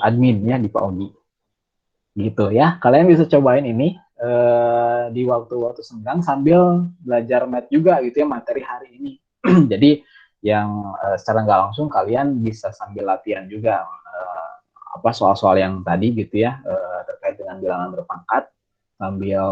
adminnya di Pak Ogi. Gitu ya. Kalian bisa cobain ini di waktu-waktu senggang sambil belajar math juga gitu ya, materi hari ini. Jadi yang secara nggak langsung kalian bisa sambil latihan juga apa soal-soal yang tadi gitu ya, terkait dengan bilangan berpangkat, sambil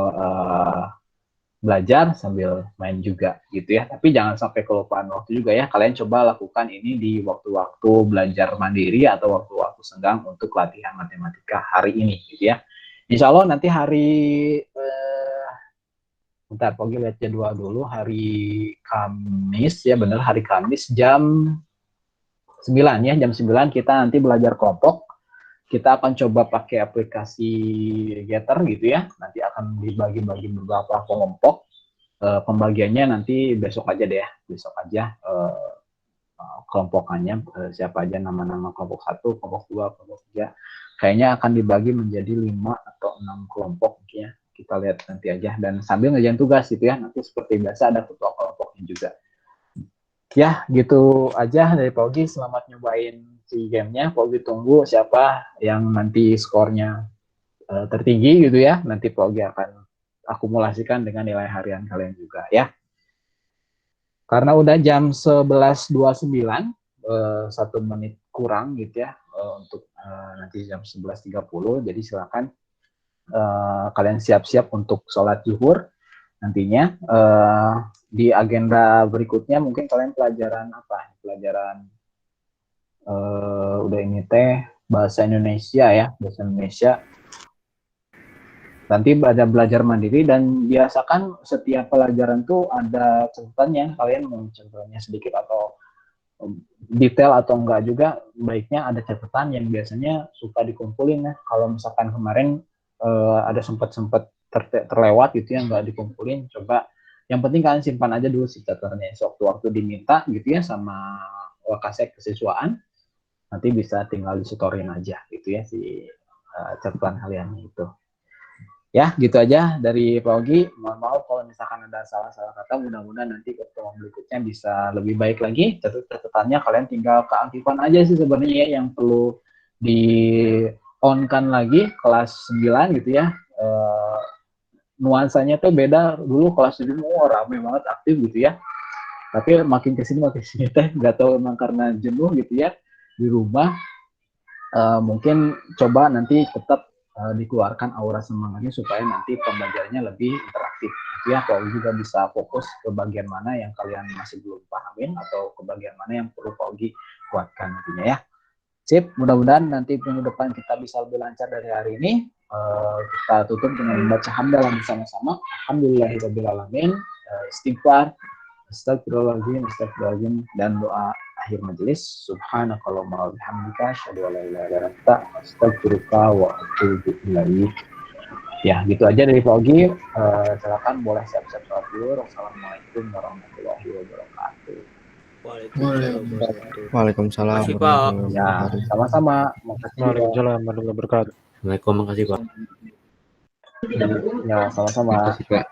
belajar sambil main juga gitu ya. Tapi jangan sampai kelupaan waktu juga ya. Kalian coba lakukan ini di waktu-waktu belajar mandiri atau waktu-waktu senggang untuk latihan matematika hari ini gitu ya. Insya Allah nanti hari bentar, Pogi lihat jadwal dulu, hari Kamis ya, bener hari Kamis jam 9 ya, jam 9 kita nanti belajar kelompok. Kita akan coba pakai aplikasi Getter gitu ya, nanti akan dibagi-bagi beberapa kelompok. Pembagiannya nanti besok aja deh ya, besok aja kelompokannya siapa aja nama-nama kelompok 1, kelompok 2, kelompok 3. Kayaknya akan dibagi menjadi 5 atau 6 kelompok ya. Kita lihat nanti aja dan sambil ngerjain tugas gitu ya. Nanti seperti biasa ada ketua kelompoknya juga. Ya, gitu aja dari Pak Ogi. Selamat nyobain si gamenya. Pak Ogi tunggu siapa yang nanti skornya tertinggi gitu ya. Nanti Pak Ogi akan akumulasikan dengan nilai harian kalian juga ya. Karena udah jam 11.29, 1 menit kurang gitu ya untuk nanti jam 11.30. Jadi silakan kalian siap-siap untuk sholat zuhur nantinya. Di agenda berikutnya mungkin kalian pelajaran apa? Pelajaran udah ini teh bahasa Indonesia ya, bahasa Indonesia. Nanti belajar mandiri dan biasakan setiap pelajaran tuh ada catatannya. Kalian mau contohnya sedikit atau detail atau enggak juga, baiknya ada catatan yang biasanya suka dikumpulin ya. Kalau misalkan kemarin ada sempat terlewat gitu ya, enggak dikumpulin, coba yang penting kalian simpan aja dulu si catatannya. Sewaktu-waktu diminta gitu ya sama Wakasek kesiswaan, nanti bisa tinggal disetorin aja gitu ya si catatan kalian itu. Ya, gitu aja dari Pak Ogi. Mohon maaf kalau misalkan ada salah-salah kata, mudah-mudahan nanti pertemuan berikutnya bisa lebih baik lagi. Catatannya kalian tinggal keaktifan aja sih sebenarnya ya, yang perlu di-on-kan lagi kelas 9 gitu ya. Nuansanya tuh beda, dulu kelas 7 rame banget aktif gitu ya. Tapi makin kesini teh nggak tahu emang karena jenuh gitu ya di rumah. Mungkin coba nanti tetap dikeluarkan aura semangatnya supaya nanti pembelajarannya lebih interaktif gitu ya. Kalau juga bisa fokus ke bagian mana yang kalian masih belum pahamin atau ke bagian mana yang perlu Pak Ogi kuatkan nantinya ya. Sip, mudah-mudahan nanti minggu depan kita bisa lebih lancar dari hari ini. Kita tutup dengan membaca hamdalah bersama-sama. Alhamdulillahirrahmanirrahim. Istighfar, astagfirullahaladzim, dan doa akhir majelis. Subhanakallahumma wa bihamdika asyhadu an la ilaha illa anta astaghfiruka wa atubu ilaik. Ya, gitu aja dari Pak Ogi. Silakan boleh siap-siap sholat dulu. Wassalamualaikum warahmatullahi wabarakatuh. Waalaikumsalam. Makasih, Pak. Ya, sama-sama. Waalaikumsalam warahmatullahi wabarakatuh. Assalamualaikum, makasih Pak. Ya, sama-sama. Makasih Pak.